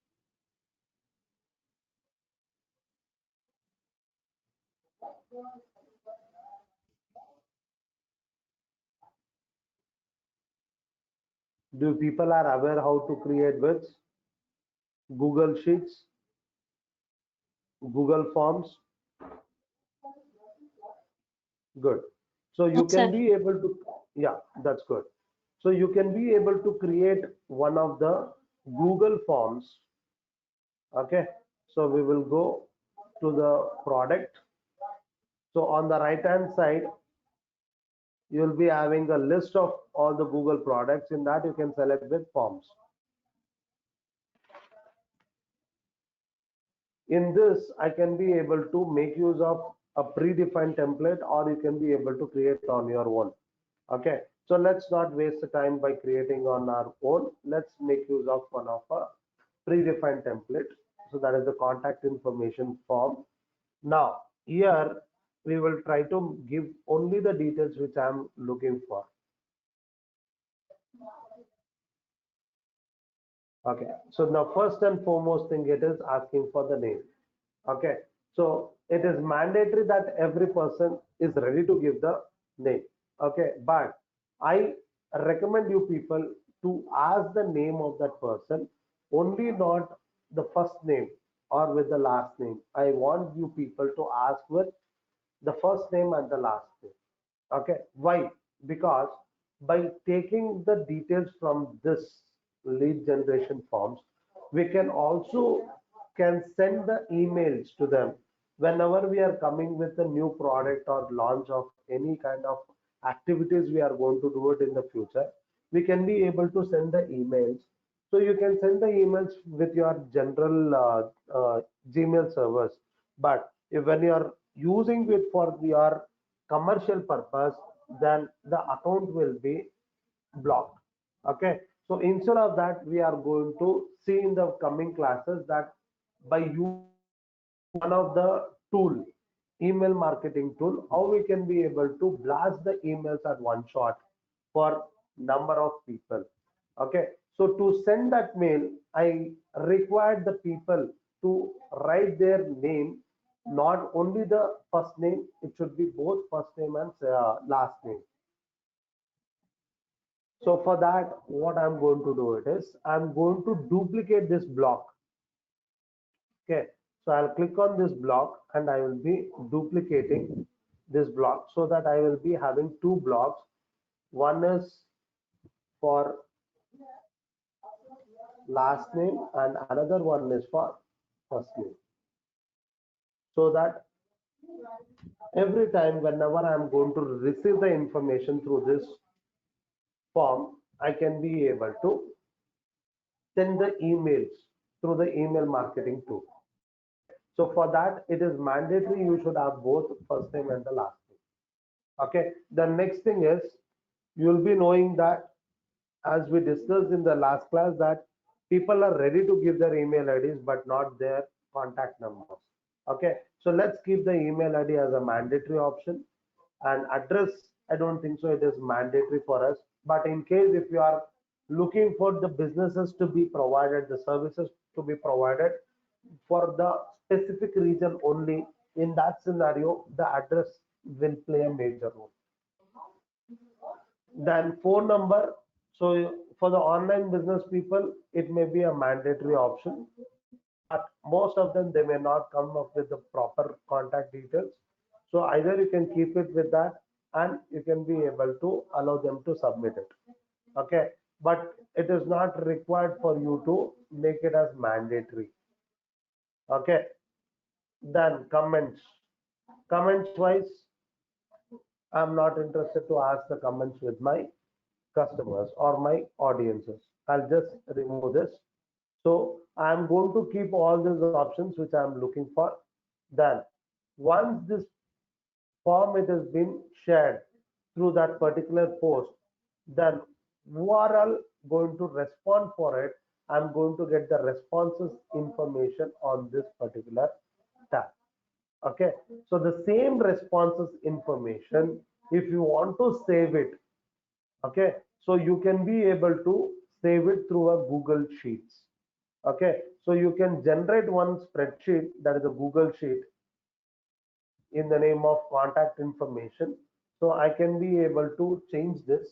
B: Do people are aware how to create with Google Sheets, Google Forms? Good. So you
C: Yes,
B: can
C: sir.
B: be able to, yeah, that's good. So you can be able to create one of the Google Forms. Okay. So we will go to the product. So on the right hand side, you will be having a list of all the Google products. In that, you can select with forms. In this, I can be able to make use of a predefined template, or you can be able to create on your own. Okay, so let's not waste the time by creating on our own. Let's make use of one of a predefined template. So that is the contact information form. Now here we will try to give only the details which I'm looking for. Okay, so the first and foremost thing, it is asking for the name. Okay, so it is mandatory that every person is ready to give the name. Okay, but I recommend you people to ask the name of that person, only not the first name or with the last name. I want you people to ask with the first name and the last name. Okay, why? Because by taking the details from this lead generation forms, we can also can send the emails to them whenever we are coming with a new product or launch of any kind of activities we are going to do it in the future, we can be able to send the emails. So you can send the emails with your general Gmail servers. But if when you are using it for your commercial purpose, then the account will be blocked. Okay. So instead of that, we are going to see in the coming classes that by using one of the tool, email marketing tool, how we can be able to blast the emails at one shot for number of people. Okay. So to send that mail, I required the people to write their name, not only the first name, it should be both first name and last name. So for that, what I'm going to do it is I'm going to duplicate this block. Okay. So I'll click on this block and I will be duplicating this block so that I will be having two blocks. One is for last name and another one is for first name. So that every time whenever I'm going to receive the information through this form, I can be able to send the emails through the email marketing tool. Okay. So for that, it is mandatory you should have both first name and the last name. Okay. The next thing is you'll be knowing that as we discussed in the last class that people are ready to give their email IDs but not their contact numbers. Okay. So let's keep the email ID as a mandatory option, and address, I don't think so it is mandatory for us, but in case if you are looking for the businesses to be provided, the services to be provided for the specific region only, in that scenario the address will play a major role. Then phone number, so for the online business people it may be a mandatory option, but most of them they may not come up with the proper contact details. So either you can keep it with that and you can be able to allow them to submit it. Okay. But it is not required for you to make it as mandatory. Okay. Then comments. Comments wise, I'm not interested to ask the comments with my customers or my audiences. I'll just remove this. So I'm going to keep all these options which I'm looking for. Then once this form it has been shared through that particular post, then who are all going to respond for it, I'm going to get the responses information on this particular tab. Okay. So the same responses information, if you want to save it, okay, so you can be able to save it through a Google Sheets. Okay. So you can generate one spreadsheet, that is a Google Sheet, in the name of contact information. So I can be able to change this.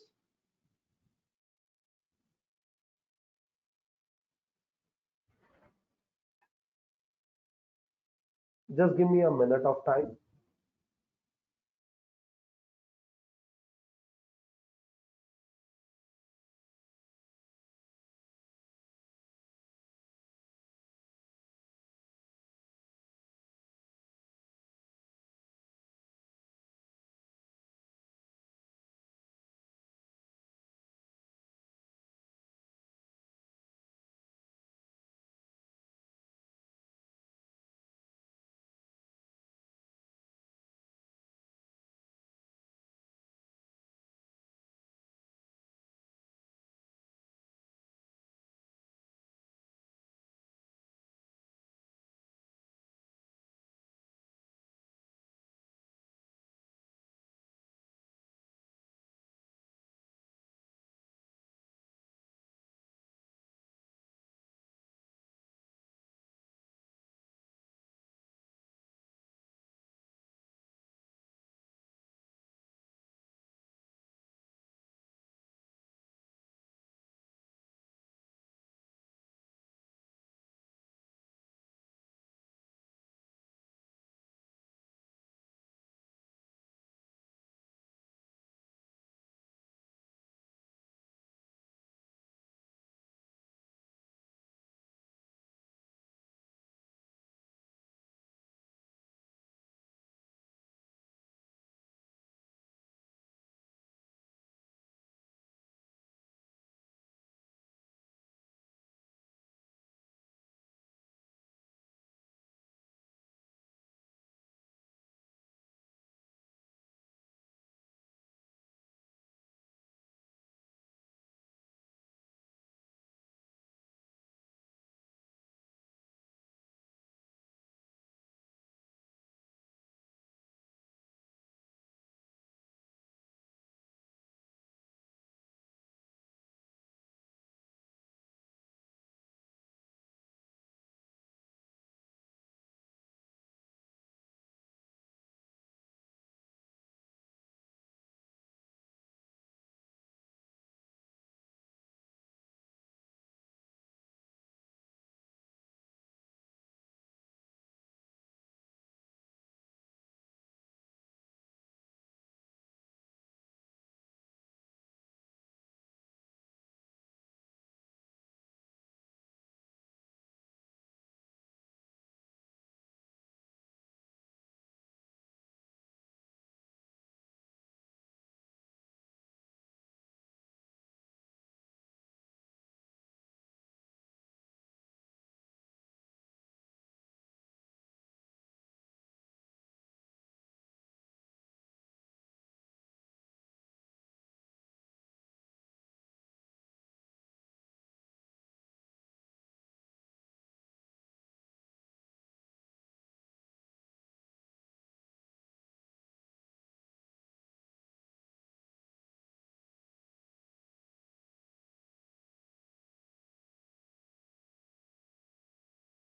B: Just give me a minute of time.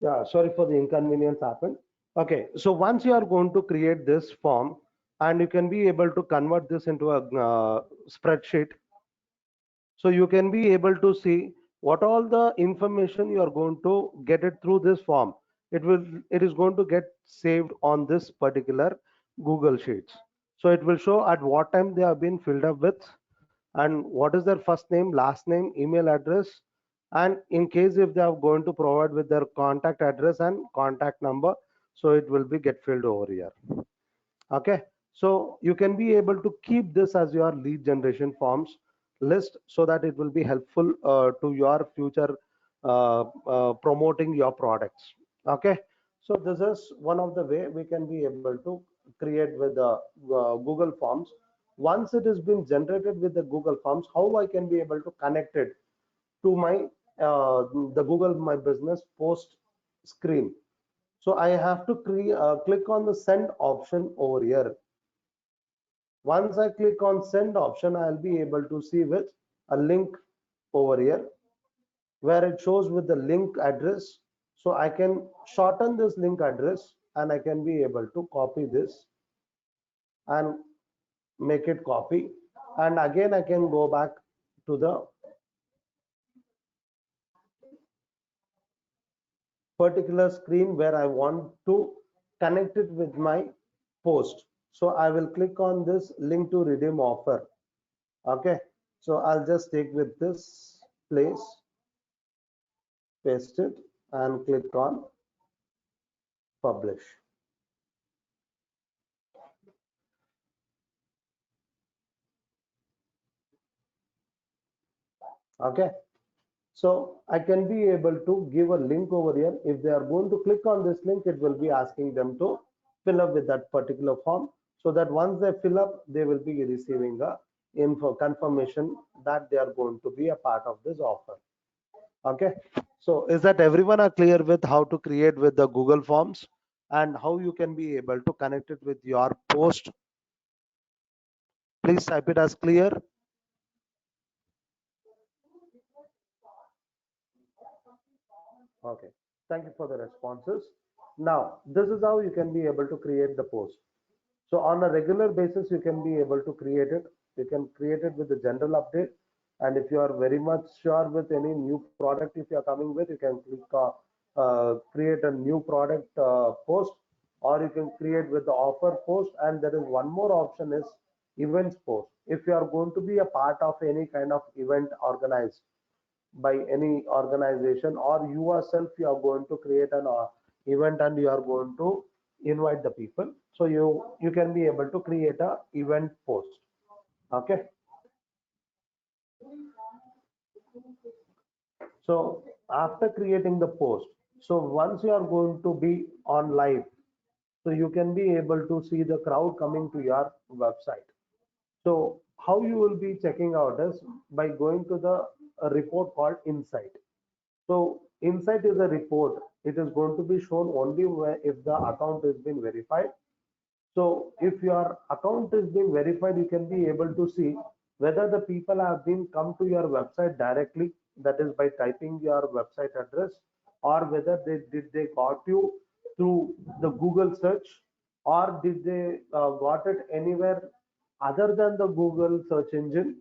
B: Yeah, sorry for the inconvenience happened. Okay, so once you are going to create this form and you can be able to convert this into a spreadsheet, so you can be able to see what all the information you are going to get it through this form. It is going to get saved on this particular Google Sheets. So it will show at what time they have been filled up with and what is their first name, last name, email address, and in case if they are going to provide with their contact address and contact number, so it will be get filled over here. Okay, so you can be able to keep this as your lead generation forms list so that it will be helpful to your future promoting your products. Okay, so this is one of the way we can be able to create with the Google Forms. Once it has been generated with the Google Forms, how I can be able to connect it to my the Google My Business post screen. So I have to click on the send option over here. Once I click on send option, I'll be able to see with a link over here where it shows with the link address. So I can shorten this link address and I can be able to copy this and make it copy. And again, I can go back to the particular screen where I want to connect it with my post. So I will click on this link to redeem offer. Okay, so I'll just take with this place, paste it and click on publish. Okay, so I can be able to give a link over here. If they are going to click on this link, it will be asking them to fill up with that particular form, so that once they fill up, they will be receiving a info confirmation that they are going to be a part of this offer. Okay, so is that everyone are clear with how to create with the Google Forms and how you can be able to connect it with your post? Please type it as clear. Okay, thank you for the responses. Now, this is how you can be able to create the post. So on a regular basis, you can be able to create it. You can create it with the general update. And if you are very much sure with any new product, if you are coming with, you can click create a new product post, or you can create with the offer post. And there is one more option is events post. If you are going to be a part of any kind of event organized by any organization, or you yourself you are going to create an event and you are going to invite the people, so you can be able to create a event post. Okay, so after creating the post, so once you are going to be on live, so you can be able to see the crowd coming to your website. So how you will be checking out is by going to the report called insight. So insight is a report. It is going to be shown only where if the account has been verified. So if your account is being verified, you can be able to see whether the people have been come to your website directly, that is by typing your website address, or whether they got you through the Google search, or did they got it anywhere other than the Google search engine.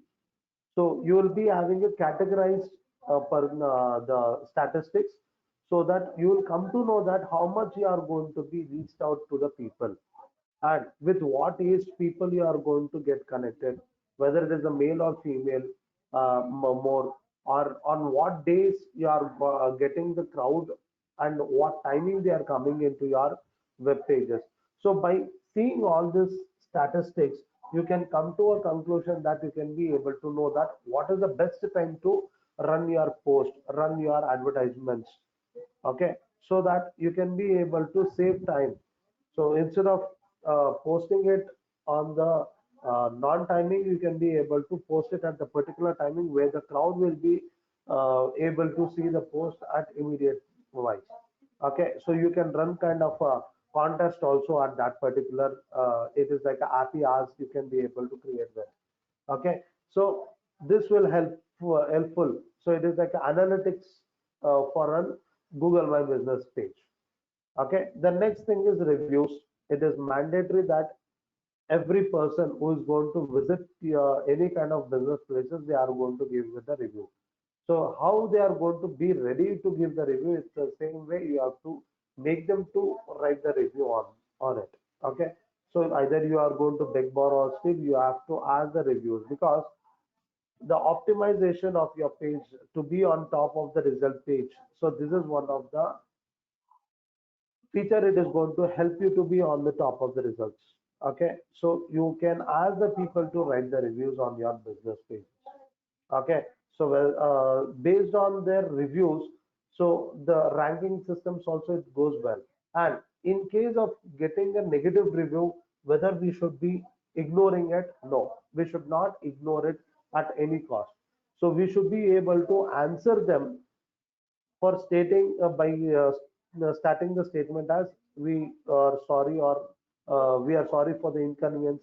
B: So you will be having a categorized per the statistics, so that you will come to know that how much you are going to be reached out to the people, and with what age people you are going to get connected, whether it is a male or female, more, or on what days you are getting the crowd and what timing they are coming into your web pages. So by seeing all these statistics, you can come to a conclusion that you can be able to know that what is the best time to run your post, run your advertisements. Okay, so that you can be able to save time. So instead of posting it on the non-timing, you can be able to post it at the particular timing where the crowd will be able to see the post at immediate wise. Okay, so you can run kind of a contest also at that particular. It is like a happy hours you can be able to create that. Okay, so this will helpful. So it is like analytics for run. Google My Business page. Okay, the next thing is reviews. It is mandatory that every person who is going to visit any kind of business places, they are going to give you the review. So how they are going to be ready to give the review, it's the same way you have to make them to write the review on it. Okay. So either you are going to beg, borrow, or steal, you have to ask the reviews, because the optimization of your page to be on top of the result page. So this is one of the feature, it is going to help you to be on the top of the results. Okay, so you can ask the people to write the reviews on your business page. Okay, so well, based on their reviews, so the ranking systems also it goes well. And in case of getting a negative review, whether we should be ignoring it? No, we should not ignore it at any cost. So we should be able to answer them for stating by starting the statement as we are sorry, or we are sorry for the inconvenience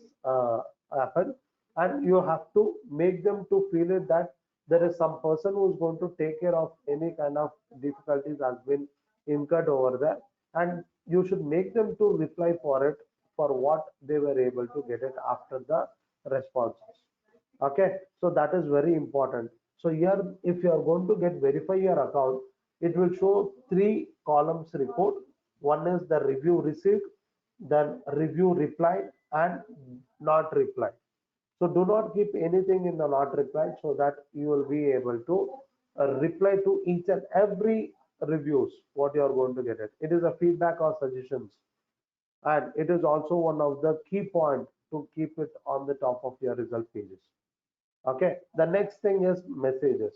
B: happened. And you have to make them to feel it that there is some person who is going to take care of any kind of difficulties has been incurred over there, and you should make them to reply for it, for what they were able to get it after the responses. Okay, so that is very important. So here, if you are going to get verify your account, it will show three columns report. One is the review received, then review replied, and not replied. So do not keep anything in the not replied, so that you will be able to reply to each and every reviews what you are going to get it. It is a feedback or suggestions, and it is also one of the key point to keep it on the top of your result pages. Okay, the next thing is messages.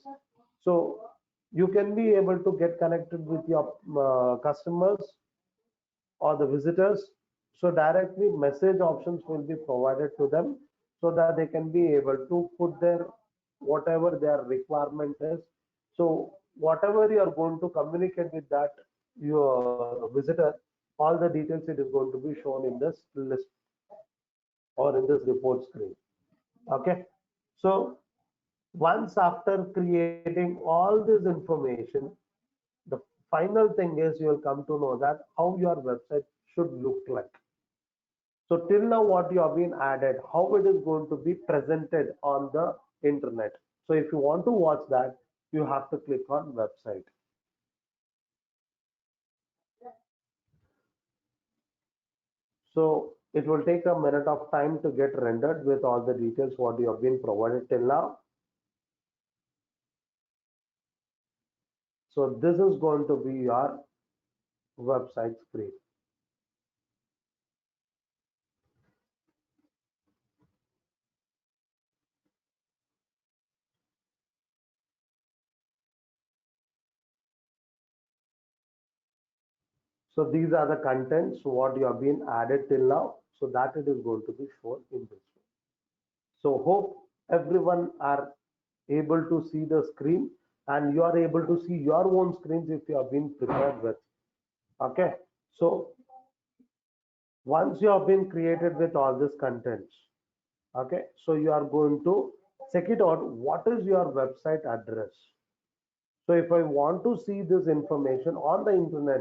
B: So you can be able to get connected with your customers or the visitors. So directly message options will be provided to them, so that they can be able to put their whatever their requirement is. So whatever you are going to communicate with that your visitor, all the details it is going to be shown in this list or in this report screen. Okay, so once after creating all this information, the final thing is you will come to know that how your website should look like. So till now what you have been added, how it is going to be presented on the internet. So if you want to watch that, you have to click on website. So it will take a minute of time to get rendered with all the details what you have been provided till now. So this is going to be your website screen. So these are the contents what you have been added till now, so that it is going to be shown in this way. So hope everyone are able to see the screen, and you are able to see your own screens if you have been prepared with. Okay. So once you have been created with all this contents, okay, so you are going to check it out. What is your website address? So if I want to see this information on the internet,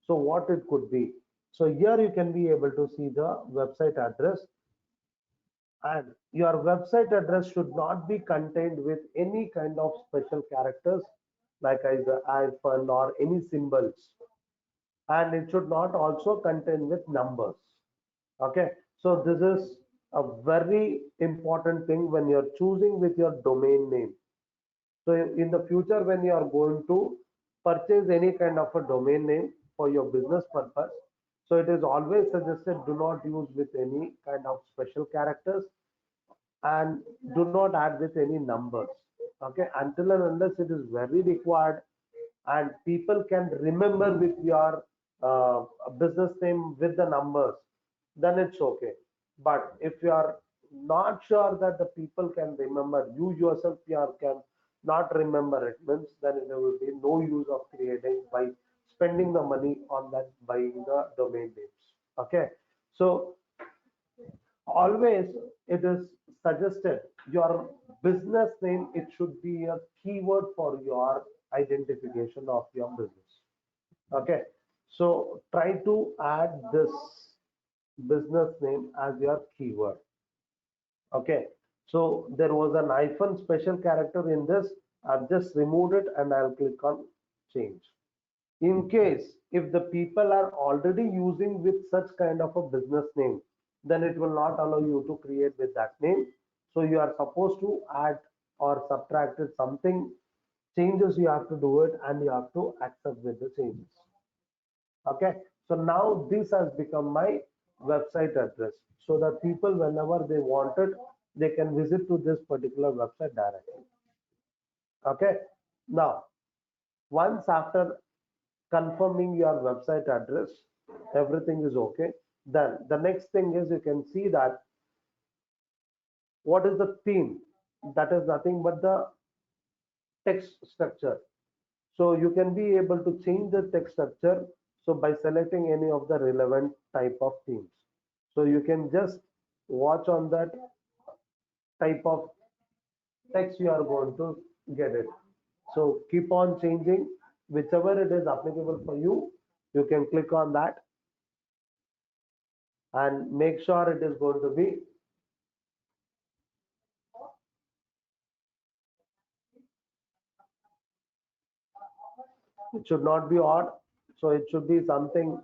B: so what it could be. So here you can be able to see the website address, and your website address should not be contained with any kind of special characters like either hyphen or any symbols, and it should not also contain with numbers. Okay, so this is a very important thing when you're choosing with your domain name. So in the future, when you are going to purchase any kind of a domain name for your business purpose, so it is always suggested do not use with any kind of special characters, and do not add with any numbers. Okay, until and unless it is very required and people can remember with your business name with the numbers, then it's okay. But if you are not sure that the people can remember, you yourself you are, can not remember it, means then there will be no use of creating by spending the money on that buying the domain names. Okay, so always it is suggested your business name, it should be a keyword for your identification of your business. Okay, so try to add this business name as your keyword. Okay, so there was an hyphen special character in this. I've just removed it and I'll click on change. In case if the people are already using with such kind of a business name, then it will not allow you to create with that name. So you are supposed to add or subtract it something changes, you have to do it and you have to accept with the changes. Okay, so now this has become my website address, so that people whenever they want it, they can visit to this particular website directly. Okay, now once after confirming your website address, everything is okay, then the next thing is you can see that what is the theme. That is nothing but the text structure. So you can be able to change the text structure, so by selecting any of the relevant type of themes. So you can just watch on that type of text you are going to get it. So keep on changing whichever it is applicable for you. You can click on that and make sure it is going to be, it should not be odd. So it should be something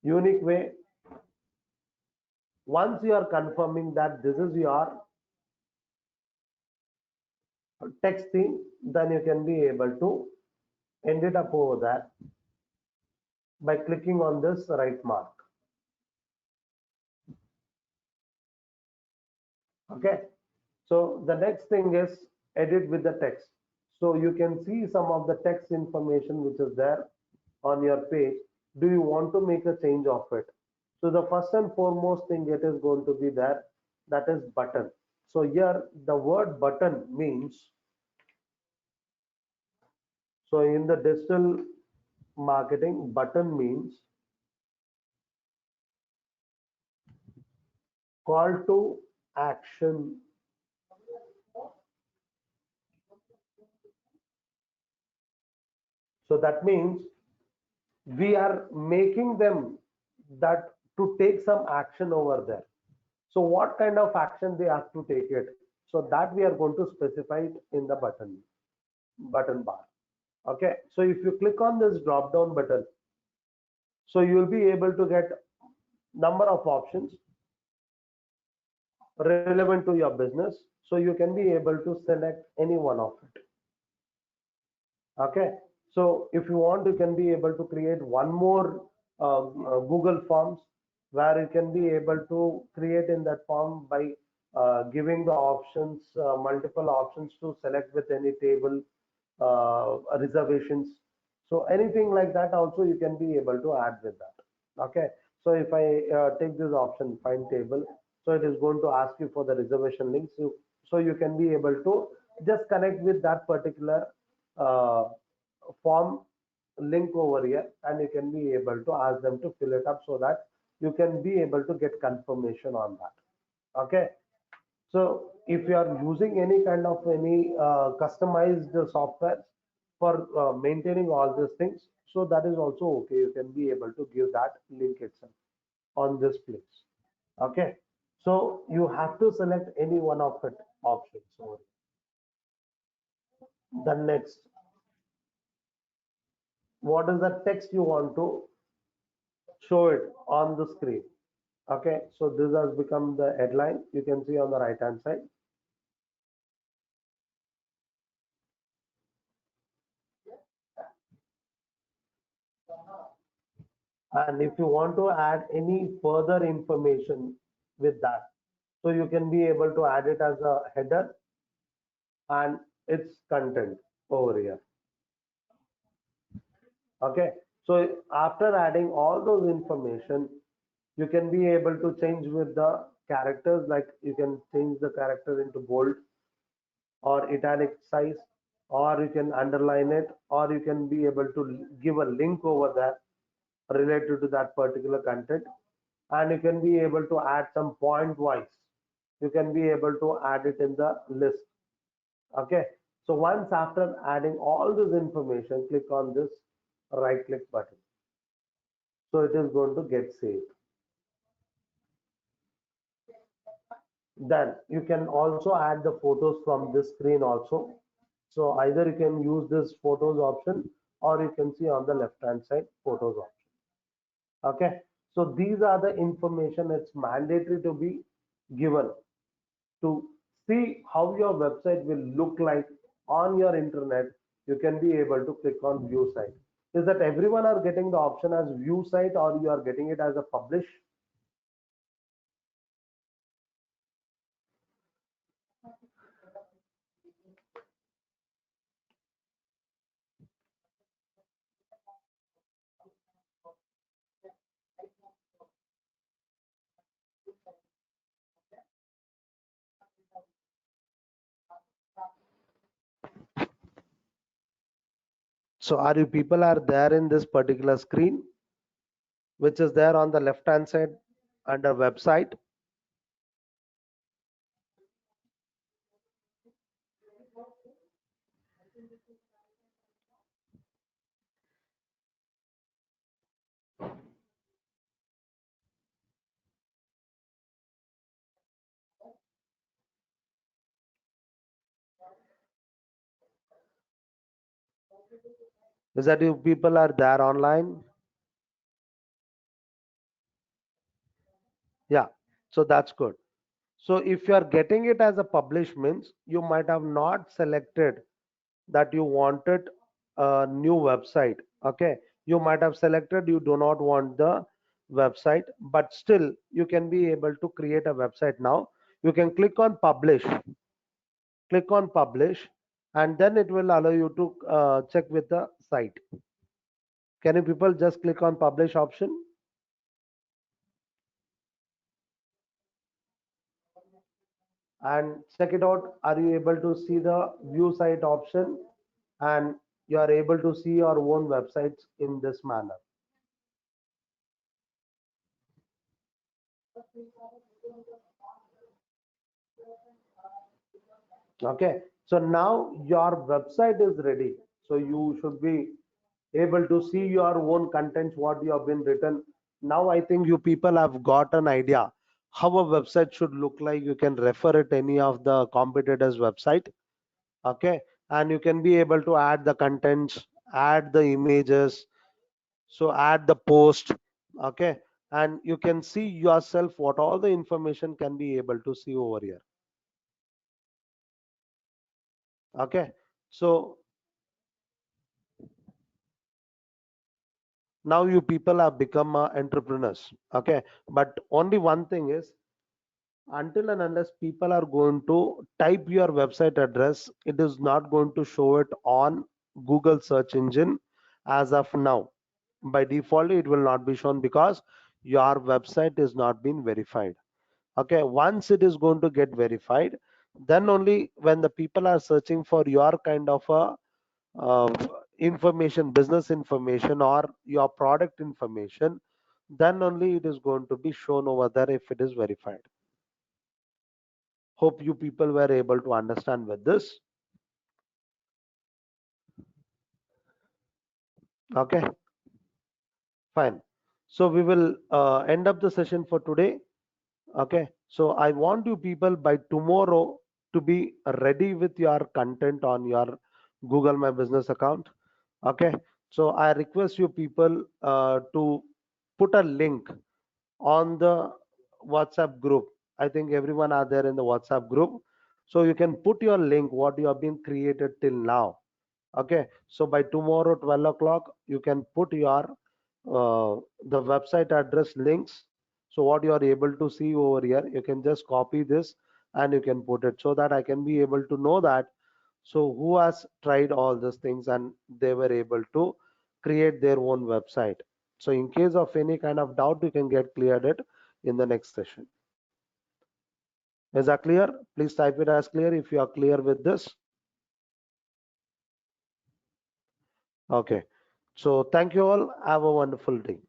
B: unique way. Once you are confirming that this is your text theme, then you can be able to end it up over there by clicking on this right mark. Okay, so the next thing is edit with the text. So you can see some of the text information which is there on your page. Do you want to make a change of it? So the first and foremost thing it is going to be there, that is button. So here the word button means, so in the digital marketing, button means call to action. So that means we are making them that to take some action over there. So what kind of action they have to take it? So that we are going to specify it in the button bar. Okay, so if you click on this drop down button, so you will be able to get number of options relevant to your business. So you can be able to select any one of it. Okay, so if you want, you can be able to create one more Google Forms, where you can be able to create in that form by giving the options, multiple options to select with any table, reservations. So anything like that also you can be able to add with that. Okay, so if I take this option, find table, so it is going to ask you for the reservation links. So you can be able to just connect with that particular uh, form link over here, and you can be able to ask them to fill it up, so that you can be able to get confirmation on that. Okay, so if you are using any kind of any customized software for maintaining all these things, so that is also okay. You can be able to give that link itself on this place. Okay, so you have to select any one of it options over here. Then next, what is the text you want to show it on the screen? Okay, so this has become the headline. You can see on the right hand side. And if you want to add any further information with that, so you can be able to add it as a header and its content over here. Okay, so after adding all those information, you can be able to change with the characters, like you can change the character into bold or italic size, or you can underline it, or you can be able to give a link over there related to that particular content, and you can be able to add some point wise, you can be able to add it in the list. Okay, so once after adding all this information, click on this right click button. So it is going to get saved. Then you can also add the photos from this screen also. So either you can use this photos option, or you can see on the left hand side photos option. Okay. So these are the information it's mandatory to be given to see how your website will look like on your internet. You can be able to click on view site. Is that everyone are getting the option as view site, or you are getting it as a publish? So are you people are there in this particular screen, which is there on the left hand side under website? Is that you people are there online? Yeah. So that's good. So if you are getting it as a publish means you might have not selected that you wanted a new website. Okay. You might have selected you do not want the website, but still you can be able to create a website now. You can click on publish, and then it will allow you to check with the site. Can you people just click on publish option and check it out? Are you able to see the view site option, and you are able to see your own websites in this manner? Okay, so now your website is ready. So you should be able to see your own contents, what you have been written. Now I think you people have got an idea how a website should look like. You can refer it any of the competitors' website. Okay, and you can be able to add the contents, add the images, so add the post. Okay, and you can see yourself what all the information can be able to see over here. Okay, so now you people have become entrepreneurs. Okay, but only one thing is, until and unless people are going to type your website address, it is not going to show it on Google search engine as of now. By default it will not be shown because your website is not been verified. Okay, once it is going to get verified, then only when the people are searching for your kind of a information, business information, or your product information, then only it is going to be shown over there if it is verified. Hope you people were able to understand with this. Okay, fine. So we will end up the session for today. Okay, so I want you people by tomorrow to be ready with your content on your Google My Business account. Okay, so I request you people to put a link on the WhatsApp group. I think everyone are there in the WhatsApp group. So you can put your link, what you have been created till now. Okay, so by tomorrow 12 o'clock, you can put your the website address links. So what you are able to see over here, you can just copy this and you can put it so that I can be able to know that. So who has tried all these things and they were able to create their own website. So in case of any kind of doubt, you can get cleared it in the next session. Is that clear? Please type it as clear if you are clear with this. Okay. So thank you all. Have a wonderful day.